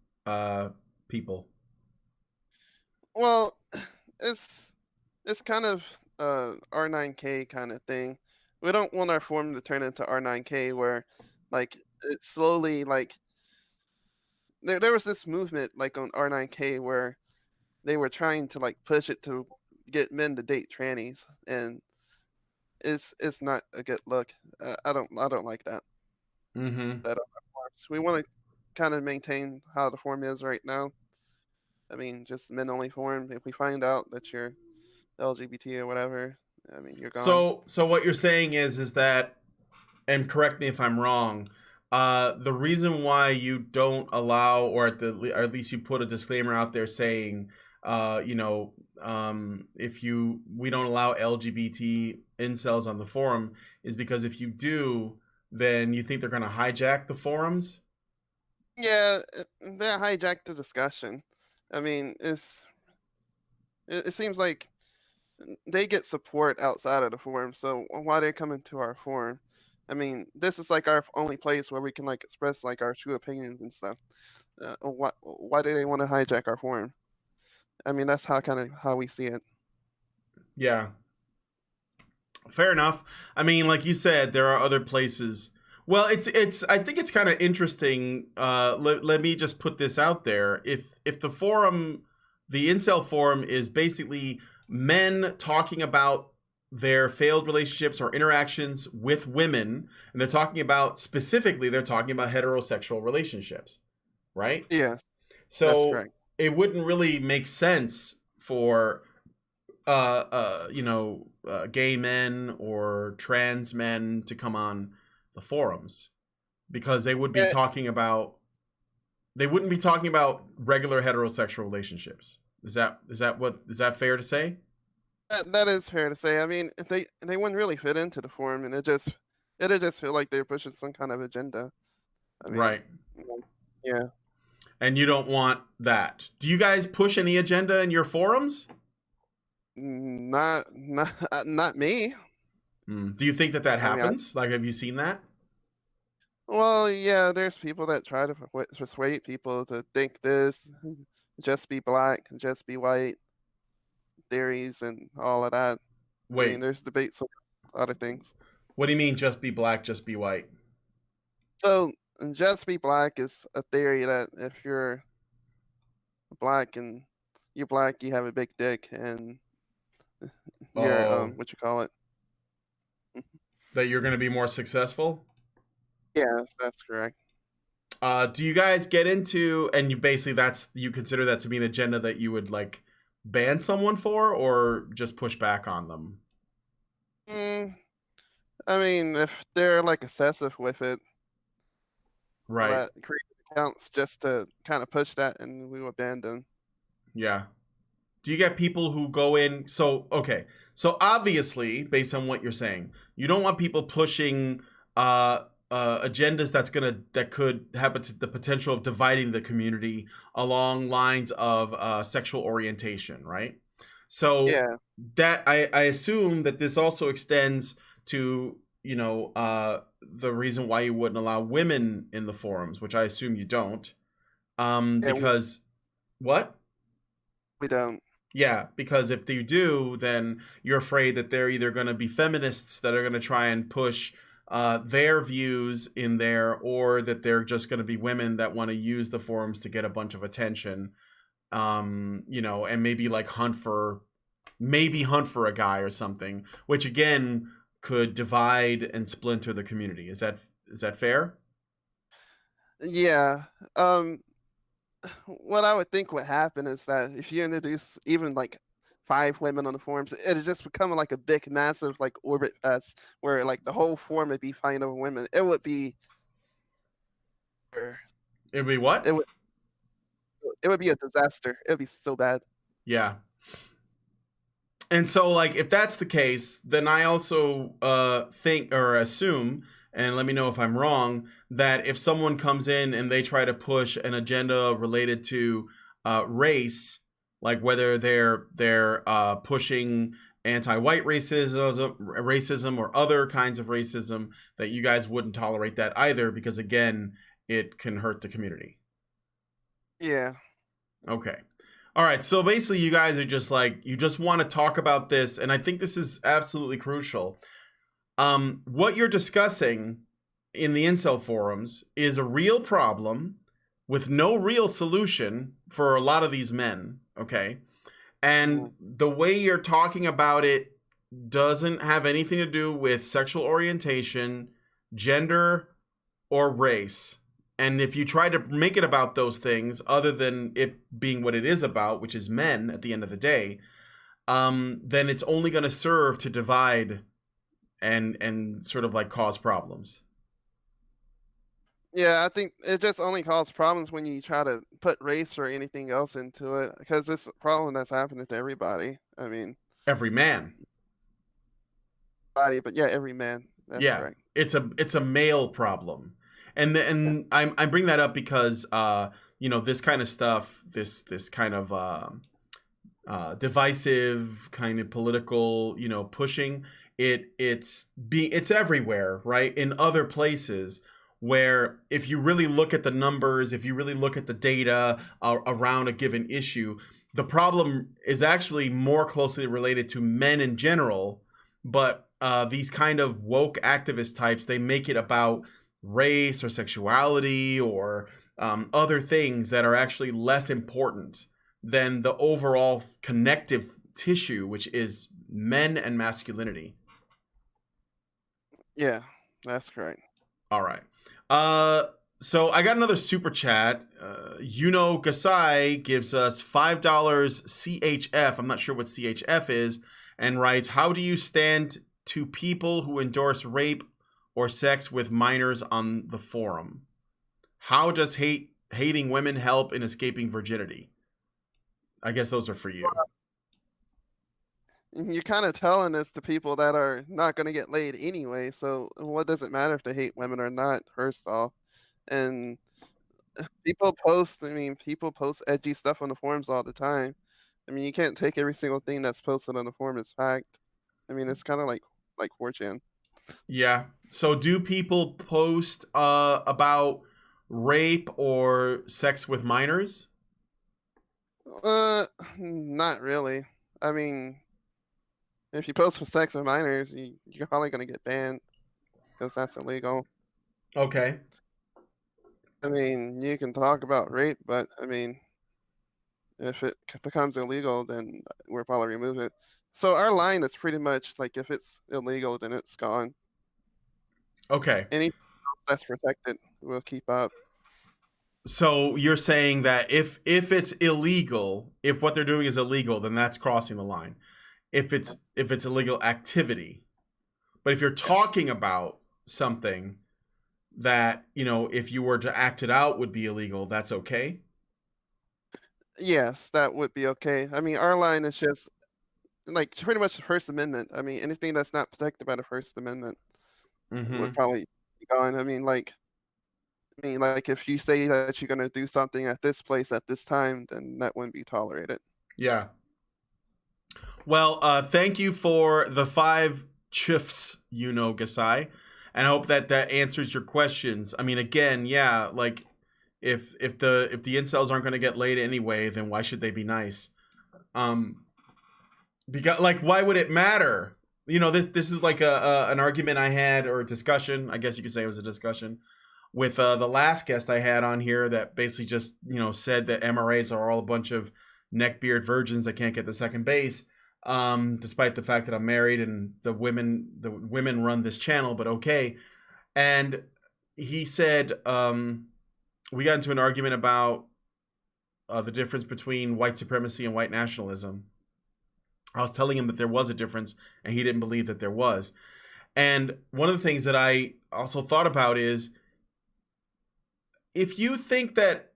people? Well, it's kind of R9K kind of thing. We don't want our forum to turn into R9K where like it slowly like there was this movement like on R9K where they were trying to like push it to get men to date trannies, and it's not a good look. I don't like that. Mm-hmm. We want to kind of maintain how the forum is right now. I mean, just men only forum. If we find out that you're LGBT or whatever, I mean, you're gone. So what you're saying is that, and correct me if I'm wrong, the reason why you don't allow, or at least you put a disclaimer out there saying, we don't allow LGBT incels on the forum, is because if you do, then you think they're going to hijack the forums? Yeah, they hijacked the discussion. I mean, it seems like they get support outside of the forum, so why they're coming to our forum? I mean, this is like our only place where we can like express like our true opinions and stuff. Why do they want to hijack our forum? I mean, that's how we see it. Yeah. Fair enough. I mean, like you said, there are other places. Well, I think it's kind of interesting. Let me just put this out there. If the forum, the incel forum, is basically men talking about their failed relationships or interactions with women, and they're talking about heterosexual relationships, right? Yes. So it wouldn't really make sense for gay men or trans men to come on the forums, because they would be talking about, they wouldn't be talking about regular heterosexual relationships. Is that fair to say? That is fair to say. I mean, they wouldn't really fit into the forum, and it'd just feel like they're pushing some kind of agenda. I mean, right. Yeah. And you don't want that. Do you guys push any agenda in your forums? Not me. Do you think that happens? Like, have you seen that? Well, yeah, there's people that try to persuade people to think this, just be black, just be white, theories and all of that. Wait. I mean, there's debates on other things. What do you mean, just be black, just be white? So, just be black is a theory that if you're black and you're black, you have a big dick, and you're what you call it? That you're going to be more successful? Yes, that's correct. Do you guys get into, and you basically, you consider that to be an agenda that you would like ban someone for, or just push back on them? Mm, I mean, if they're like excessive with it, Right. that create accounts just to kind of push that, and we will ban them. Yeah. Do you get people who go in? So, okay. So obviously, based on what you're saying, you don't want people pushing agendas that could have the potential of dividing the community along lines of sexual orientation, right? So Yeah, that I assume that this also extends to the reason why you wouldn't allow women in the forums, which I assume you don't, yeah, because what? we don't. Yeah, because if you do, then you're afraid that they're either going to be feminists that are going to try and push their views in there, or that they're just going to be women that want to use the forums to get a bunch of attention, and maybe like hunt for a guy or something, which again could divide and splinter the community. Is that fair? Yeah. What I would think would happen is that if you introduce even like 5 women on the forums, it'd just become like a big, massive like orbit fest where like the whole forum would be fighting over women. It would be, It'd be what? it would, it would be a disaster. It would be so bad. Yeah. And so, like, if that's the case, then I also think or assume, and let me know if I'm wrong, that if someone comes in and they try to push an agenda related to race, like whether they're pushing anti-white racism or other kinds of racism, that you guys wouldn't tolerate that either, because again, it can hurt the community. Yeah. Okay. All right. So basically, you guys are just like, you just want to talk about this. And I think this is absolutely crucial. What you're discussing in the Incel forums is a real problem with no real solution for a lot of these men. Okay. And the way you're talking about it doesn't have anything to do with sexual orientation, gender, or race. And if you try to make it about those things, other than it being what it is about, which is men at the end of the day, then it's only going to serve to divide and sort of like cause problems. Yeah, I think it just only causes problems when you try to put race or anything else into it, because it's a problem that's happening to everybody. I mean, Every man. body, but yeah, every man. That's Yeah, correct. it's a male problem, and I bring that up because this kind of stuff, this kind of divisive kind of political pushing it's everywhere, right? In other places, where if you really look at the numbers, if you really look at the data around a given issue, the problem is actually more closely related to men in general, but these kind of woke activist types, they make it about race or sexuality or other things that are actually less important than the overall connective tissue, which is men and masculinity. Yeah, that's correct. All right. So I got another super chat. Gasai gives us $5 CHF. I'm not sure what CHF is, and writes, "How do you stand to people who endorse rape or sex with minors on the forum? How does hating women help in escaping virginity?" I guess those are for you. You're kind of telling this to people that are not going to get laid anyway. So what does it matter if they hate women or not? First off, and people post. I mean, people post edgy stuff on the forums all the time. I mean, you can't take every single thing that's posted on the forum as fact. I mean, it's kind of like 4chan. Yeah. So do people post about rape or sex with minors? Not really. I mean, if you post for sex with minors, you're probably gonna get banned because that's illegal. Okay. I mean, you can talk about rape, but I mean, if it becomes illegal, then we'll probably remove it. So our line is pretty much like if it's illegal, then it's gone. Okay. Anything else that's protected, we'll keep up. So you're saying that if it's illegal, if what they're doing is illegal, then that's crossing the line. If it's illegal activity. But if you're talking about something that, you know, if you were to act it out would be illegal, that's okay? Yes, that would be okay. I mean, our line is just like pretty much the First Amendment. I mean, anything that's not protected by the First Amendment would probably be gone. I mean, like if you say that you're gonna do something at this place at this time, then that wouldn't be tolerated. Yeah. Well, thank you for the 5 chifs, you know, Gasai. And I hope that answers your questions. I mean, again, yeah, like if the incels aren't going to get laid anyway, then why should they be nice? Because like, why would it matter? You know, this is like an argument I had, or a discussion. I guess you could say it was a discussion with the last guest I had on here that basically just, you know, said that MRAs are all a bunch of neckbeard virgins that can't get to second base. Despite the fact that I'm married and the women run this channel, but okay. And he said, we got into an argument about the difference between white supremacy and white nationalism. I was telling him that there was a difference and he didn't believe that there was. And one of the things that I also thought about is, if you think that,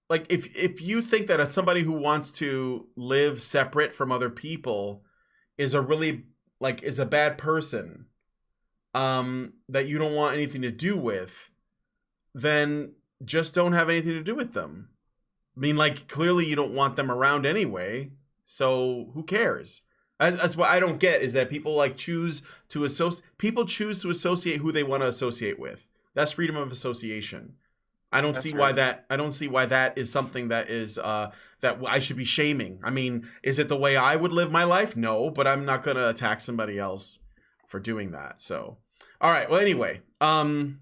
like, if you think that as somebody who wants to live separate from other people is a really, like, is a bad person, that you don't want anything to do with, then just don't have anything to do with them. I mean, like, clearly you don't want them around anyway, so who cares? That's what I don't get, is that people like choose to associate who they want to associate with. That's freedom of association. I don't see why that is something that is that I should be shaming. I mean, is it the way I would live my life? No, but I'm not going to attack somebody else for doing that. So, all right. Well, anyway, I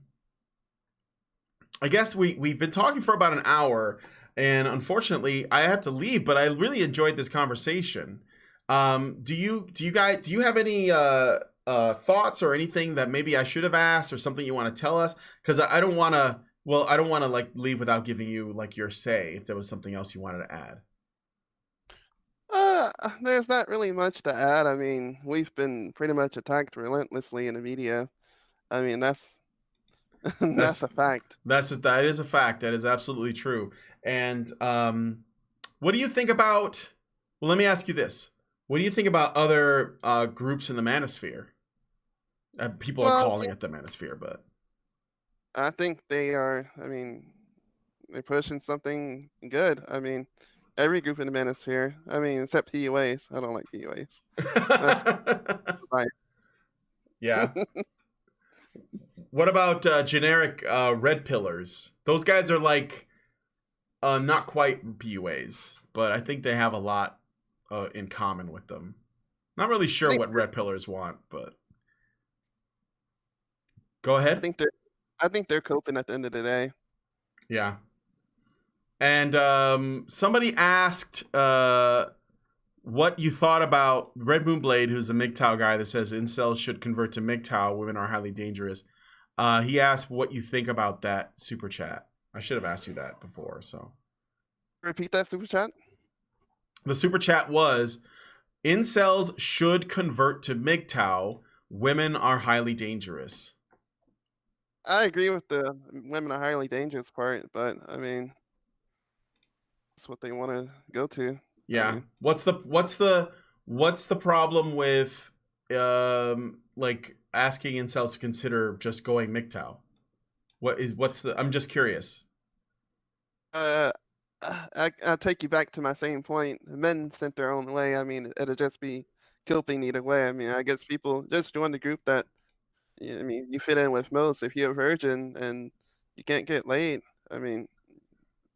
guess we've been talking for about an hour, and unfortunately I have to leave, but I really enjoyed this conversation. Do you have any thoughts or anything that maybe I should have asked, or something you want to tell us? Because I don't want to. Well, I don't want to like leave without giving you like your say, if there was something else you wanted to add. There's not really much to add. I mean, we've been pretty much attacked relentlessly in the media. I mean, that's a fact. That is a fact. That is absolutely true. And what do you think about? Well, let me ask you this: what do you think about other groups in the manosphere? People are calling it the manosphere, but I think they are. I mean, they're pushing something good. I mean, every group in the manosphere. I mean, except PUAs. I don't like PUAs. Right. Yeah. What about generic red pillars? Those guys are like not quite PUAs, but I think they have a lot in common with them. Not really sure what red pillars want, but go ahead. I think they're coping at the end of the day. Yeah. And somebody asked what you thought about Red Moonblade, who's a MGTOW guy that says incels should convert to MGTOW, women are highly dangerous. He asked what you think about that super chat. I should have asked you that before, so. Repeat that super chat? The super chat was, incels should convert to MGTOW, women are highly dangerous. I agree with the women are highly dangerous part, but I mean, that's what they want to go to. Yeah. I mean, What's the problem with like asking incels to consider just going MGTOW? I'm just curious. I'll take you back to my same point. Men sent their own way. I mean, it'll just be coping either way. I mean, I guess people just join the group that, I mean, you fit in with most. If you're a virgin and you can't get laid, I mean,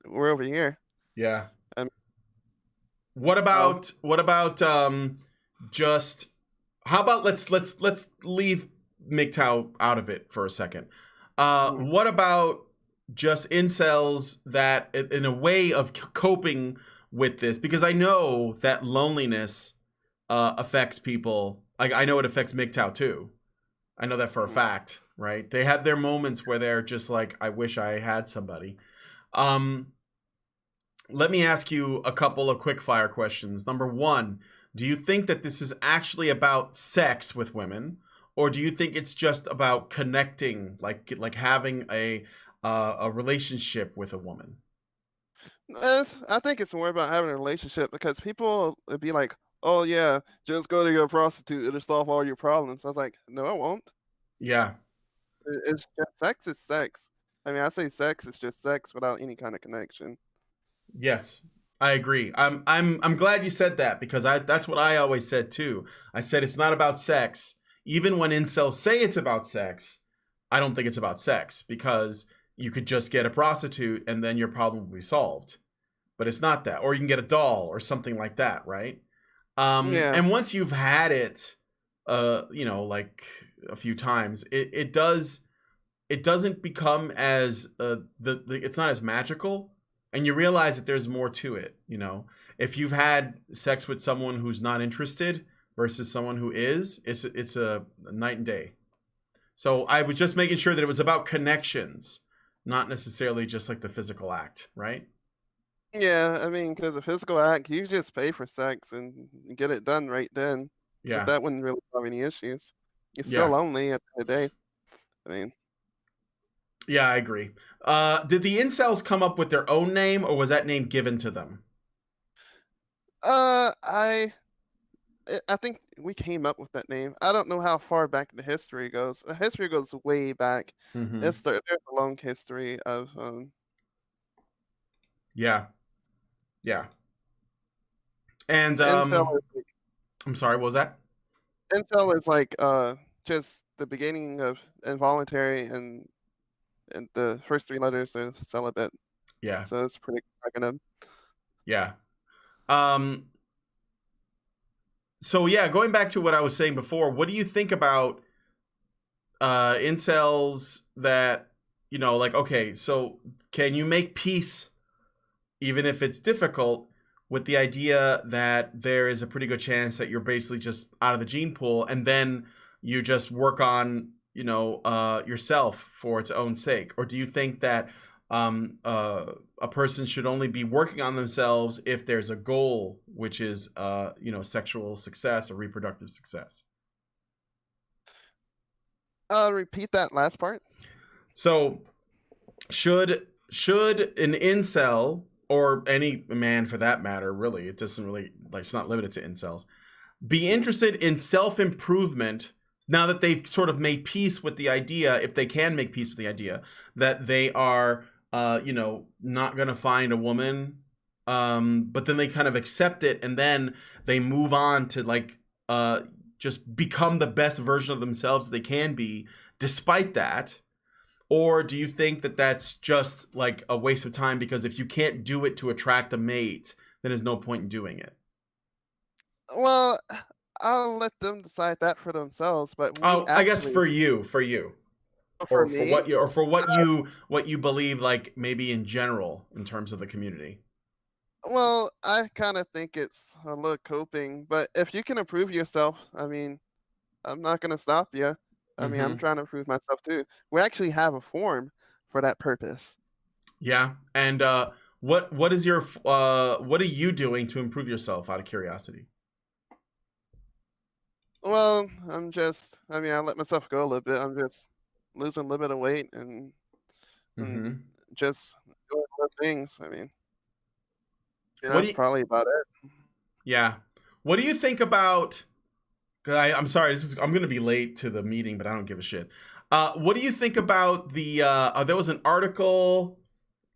we're over here. Yeah. What about just how about let's leave MGTOW out of it for a second. What about just incels that in a way of coping with this? Because I know that loneliness affects people. Like I know it affects MGTOW too. I know that for a fact, right? They have their moments where they're just like, I wish I had somebody. Let me ask you a couple of quick fire questions. Number one, do you think that this is actually about sex with women, or do you think it's just about connecting, like having a relationship with a woman? I think it's more about having a relationship, because people would be like, "Oh yeah, just go to your prostitute; it'll solve all your problems." I was like, "No, it won't. Yeah. It's just sex is sex. I mean, I say sex is just sex without any kind of connection." Yes, I agree. I'm glad you said that, because that's what I always said too. I said it's not about sex. Even when incels say it's about sex, I don't think it's about sex, because you could just get a prostitute and then your problem will be solved. But it's not that. Or you can get a doll or something like that, right? Yeah. And once you've had it, like a few times, it doesn't become as it's not as magical, and you realize that there's more to it. If you've had sex with someone who's not interested versus someone who is, it's a night and day. So I was just making sure that it was about connections, not necessarily just like the physical act, right? Yeah, I mean, because the physical act, you just pay for sex and get it done right then. But Yeah. that wouldn't really have any issues. You're still Yeah. lonely at the end of the day. I mean, Yeah, I agree. Did the incels come up with their own name, or was that name given to them? I think we came up with that name. I don't know how far back the history goes. The history goes way back. Mm-hmm. There's a long history of Yeah. Yeah. And incel. I'm sorry, what was that? Incel is like just the beginning of involuntary, and the first three letters are celibate. Yeah. So it's pretty acronym. Yeah. So yeah, going back to what I was saying before, what do you think about incels that, like, okay, so can you make peace, even if it's difficult, with the idea that there is a pretty good chance that you're basically just out of the gene pool, and then you just work on, yourself for its own sake? Or do you think that a person should only be working on themselves if there's a goal, which is, sexual success or reproductive success? Repeat that last part. So should an incel, or any man for that matter, really, it doesn't really, like, it's not limited to incels, be interested in self-improvement now that they've sort of made peace with the idea, if they can make peace with the idea, that they are not gonna find a woman, but then they kind of accept it, and then they move on to, like, just become the best version of themselves they can be despite that? Or do you think that that's just like a waste of time, because if you can't do it to attract a mate, then there's no point in doing it? Well, I'll let them decide that for themselves. But we Oh, I guess actually, for you, for or for me, what you believe, like maybe in general in terms of the community. well, I kind of think it's a little coping. But if you can improve yourself, I mean, I'm not gonna stop you. I mean, I'm Mm-hmm. trying to improve myself too. We actually have a form for that purpose. Yeah. And what is your what are you doing to improve yourself, out of curiosity? Well, I mean, I let myself go a little bit. I'm just losing a little bit of weight and Mm-hmm. just doing other things. I mean, yeah, What do that's you, probably about it. yeah. What do you think about, because I'm sorry, I'm going to be late to the meeting, but I don't give a shit. What do you think about the there was an article,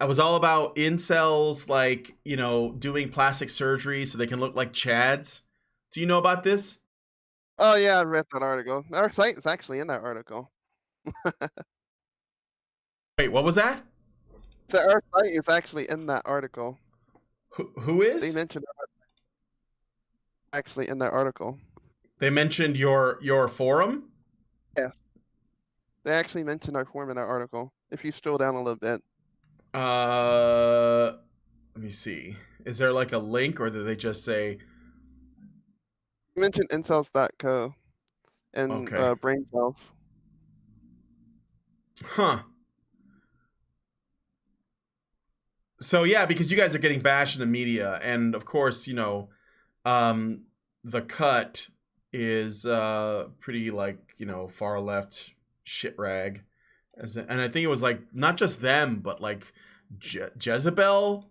it was all about incels, like, doing plastic surgery so they can look like Chads. Do you know about this? Oh yeah, I read that article. Our site is actually in that article. Wait, what was that? So our site is actually in that article. Who They is? mentioned actually in that article. They mentioned your forum? Yes, they actually mentioned our form in that article. If you scroll down a little bit. Let me see. Is there like a link, or did they just say You mentioned incels.co and Okay. brain cells. Huh. So yeah, because you guys are getting bashed in the media, and of course, um, the cut is pretty like far left shit rag, and I think it was like not just them, but like Jezebel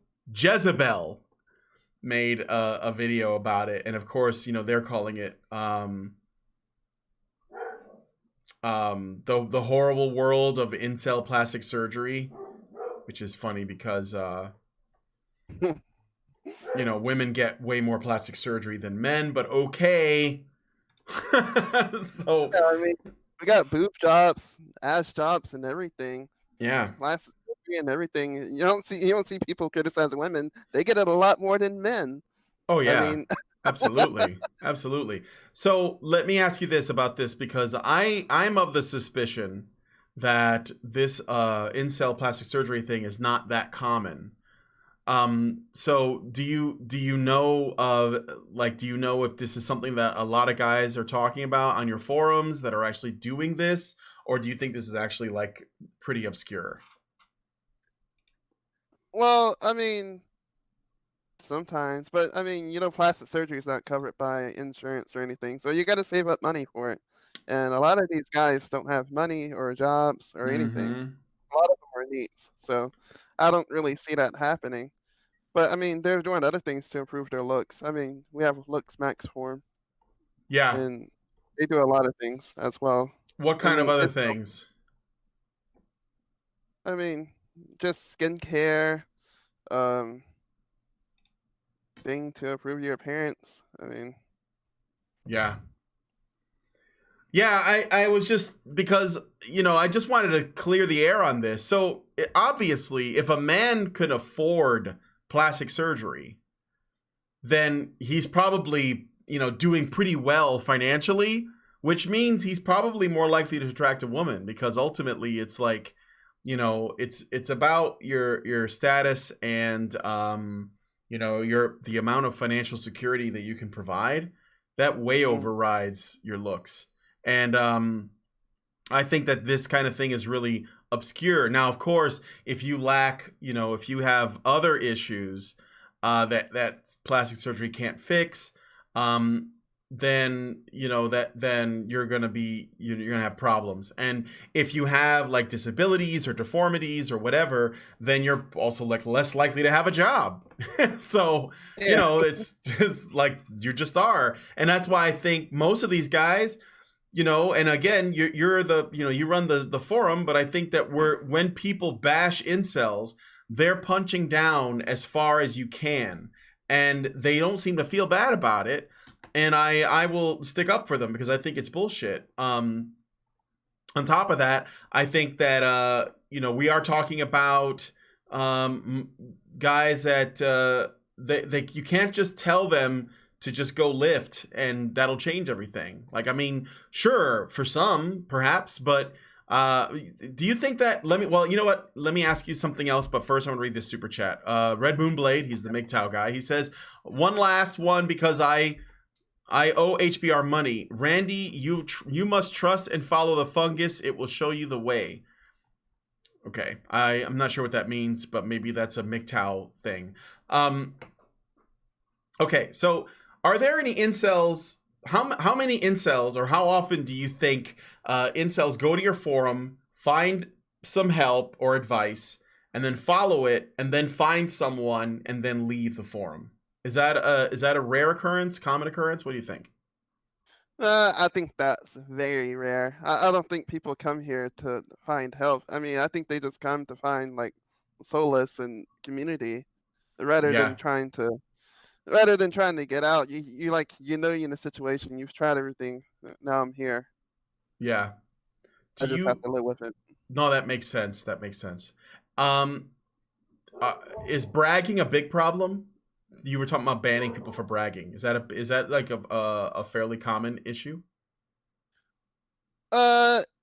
made a video about it, and of course, they're calling it the horrible world of incel plastic surgery, which is funny because women get way more plastic surgery than men, but okay. So Yeah, I mean, we got boob jobs, ass jobs, and everything. yeah. Plastic surgery and everything. You don't see people criticizing women. They get it a lot more than men. Oh I yeah. mean, Absolutely. Absolutely. So let me ask you this about this, because I'm of the suspicion that this incel plastic surgery thing is not that common. So do you know do you know if this is something that a lot of guys are talking about on your forums that are actually doing this, or do you think this is actually like pretty obscure? well, I mean, sometimes, but I mean, plastic surgery is not covered by insurance or anything, so you got to save up money for it. And a lot of these guys don't have money or jobs or anything. Mm-hmm. A lot of them are neats, so I don't really see that happening. But I mean, they're doing other things to improve their looks. I mean, we have looksmaxxing for 'em, Yeah. and they do a lot of things as well. What I kind of mean, other it's things? I mean, just skincare, um, thing to improve your appearance. I mean, Yeah. Yeah, I was just because, I just wanted to clear the air on this. So obviously, if a man could afford plastic surgery, then he's probably, doing pretty well financially, which means he's probably more likely to attract a woman, because ultimately it's like, it's about your status and your the amount of financial security that you can provide that way mm, overrides your looks. And I think that this kind of thing is really obscure. Now, of course, if you lack, if you have other issues that plastic surgery can't fix, um, then then you're gonna have problems. And if you have like disabilities or deformities or whatever, then you're also like less likely to have a job. So yeah, it's just like you just are, and that's why I think most of these guys, and again, you're the you run the forum, but I think that when people bash incels, they're punching down as far as you can, and they don't seem to feel bad about it, and I will stick up for them because I think it's bullshit. On top of that, I think that we are talking about um guys that they you can't just tell them to just go lift and that'll change everything. Like, I mean, sure, for some perhaps, but do you think that well, you know what, let me ask you something else, but first I'm gonna read this super chat. Red Moonblade, he's the MGTOW guy, he says, one last one because I owe HBR money. Randy, you must trust and follow the fungus. It will show you the way. Okay, I'm not sure what that means, but maybe that's a MGTOW thing. Okay, so are there any incels? How many incels, or how often do you think incels go to your forum, find some help or advice, and then follow it, and then find someone, and then leave the forum? Is that a rare occurrence, common occurrence? What do you think? I think that's very rare. I don't think people come here to find help. I mean, I think they just come to find like solace and community rather Yeah, than trying to rather than trying to get out. You like you're in a situation. You've tried everything. Now I'm here. yeah. I Do just have you? to live with it. No, that makes sense. That makes sense. Um, is bragging a big problem? You were talking about banning people for bragging. Is that like a fairly common issue?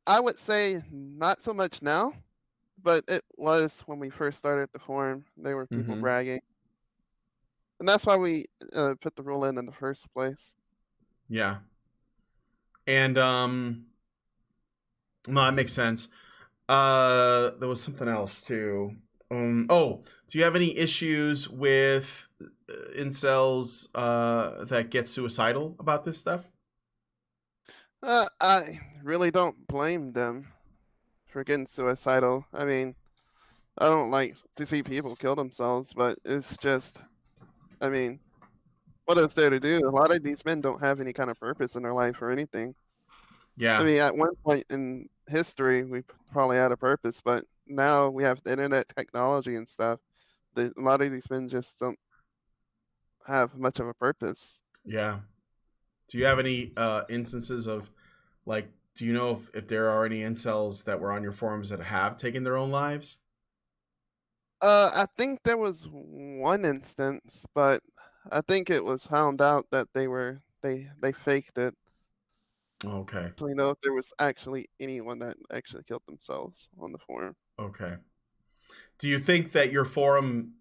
I would say not so much now, but it was when we first started the forum. There were people Mm-hmm. bragging, and that's why we put the rule in the first place. Yeah. And no, that makes sense. There was something else too. Do you have any issues with incels that get suicidal about this stuff? I really don't blame them for getting suicidal. I mean, I don't like to see people kill themselves, but it's just, I mean, what is there to do? A lot of these men don't have any kind of purpose in their life or anything. I Yeah. mean, at one point in history, we probably had a purpose, but now we have the internet technology and stuff. A lot of these men just don't have much of a purpose. Yeah. Do you have any instances of, like, do you know if there are any incels that were on your forums that have taken their own lives? I think there was one instance, but I think it was found out that they faked it. Okay. So we know if there was actually anyone that actually killed themselves on the forum. Okay. Do you think that your forum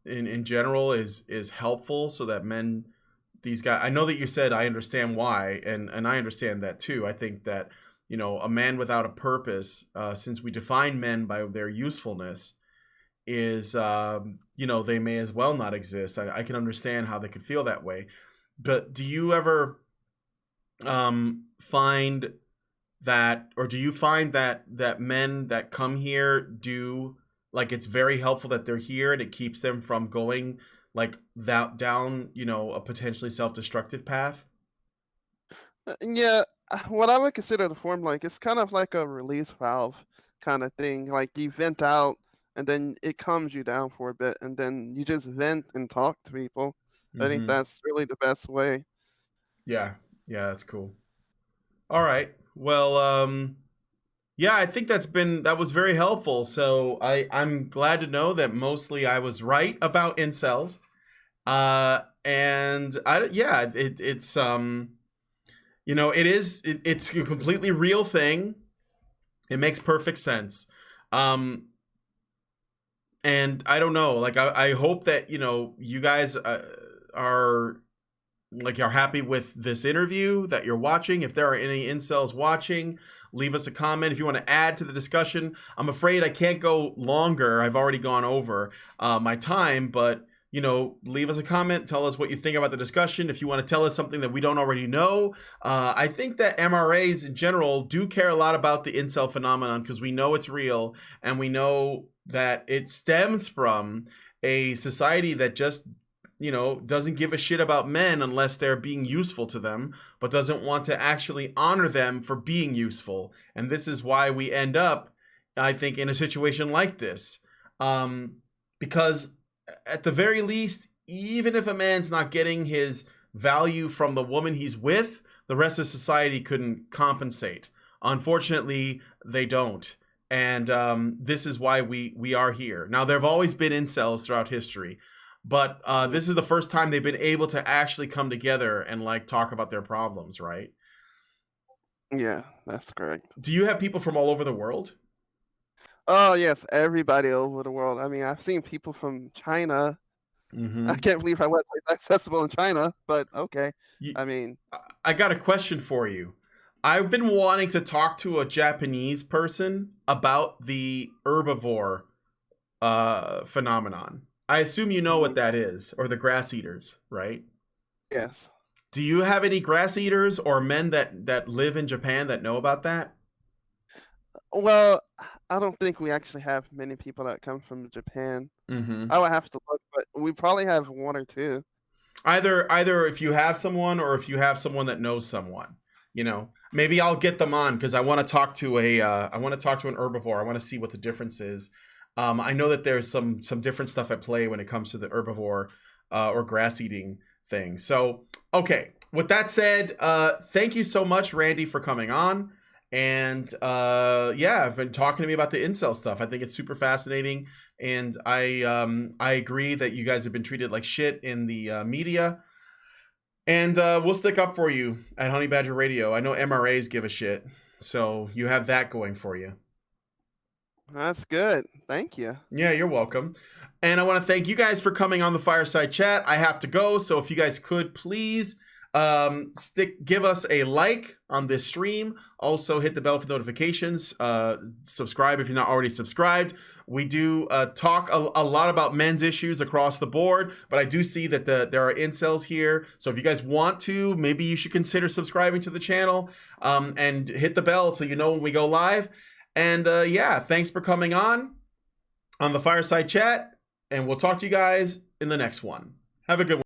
in general is helpful so that men, these guys, I know that you said I understand why, and I understand that too. I think that, you know, a man without a purpose, since we define men by their usefulness, is you know, they may as well not exist. I can understand how they could feel that way. But do you ever find that, or do you find that men that come here do, like, it's very helpful that they're here and it keeps them from going like that down, you know, a potentially self-destructive path? Yeah, what I would consider the forum like, it's kind of like a release valve kind of thing. Like you vent out and then it calms you down for a bit and then you just vent and talk to people. I think Mm-hmm. that's really the best way. Yeah. Yeah, that's cool. All right. Well, yeah, I think that was very helpful. So I'm glad to know that mostly I was right about incels. And yeah, it's you know, it's a completely real thing. It makes perfect sense. And I don't know, like I hope that, you know, you guys are happy with this interview that you're watching. If there are any incels watching, leave us a comment if you want to add to the discussion. I'm afraid I can't go longer. I've already gone over my time, but, you know, leave us a comment. Tell us what you think about the discussion. If you want to tell us something that we don't already know, I think that MRAs in general do care a lot about the incel phenomenon because we know it's real and we know that it stems from a society that just, you know, doesn't give a shit about men unless they're being useful to them, but doesn't want to actually honor them for being useful. And this is why we end up, I think, in a situation like this. Because at the very least, even if a man's not getting his value from the woman he's with, the rest of society couldn't compensate. Unfortunately, they don't. And this is why we are here. Now, there have always been incels throughout history, but this is the first time they've been able to actually come together and like talk about their problems, right? Yeah, that's correct. Do you have people from all over the world? Oh yes, everybody over the world. I mean, I've seen people from China. Mm-hmm. I can't believe our website's accessible in China, but okay. You, I mean, I got a question for you. I've been wanting to talk to a Japanese person about the herbivore phenomenon. I assume you know what that is, or the grass eaters, right? yes. Do you have any grass eaters or men that live in Japan that know about that? Well, I don't think we actually have many people that come from Japan. Mm-hmm. I would have to look, but we probably have one or two. Either if you have someone or if you have someone that knows someone, you know, maybe I'll get them on because I want to talk to an herbivore. I want to see what the difference is. I know that there's some different stuff at play when it comes to the herbivore or grass eating thing. So, okay. With that said, thank you so much, Randy, for coming on. And yeah, I've been talking to me about the incel stuff. I think it's super fascinating, and I agree that you guys have been treated like shit in the media. And we'll stick up for you at Honey Badger Radio. I know MRAs give a shit, so you have that going for you. That's good. Thank you. Yeah, you're welcome. And I want to thank you guys for coming on the Fireside Chat. I have to go, so if you guys could please Give us a like on this stream. Also hit the bell for notifications. Subscribe if you're not already subscribed. We do talk a lot about men's issues across the board, but I do see that there are incels here. So if you guys want to, maybe you should consider subscribing to the channel and hit the bell so you know when we go live. And yeah, thanks for coming on the Fireside Chat, and we'll talk to you guys in the next one. Have a good one.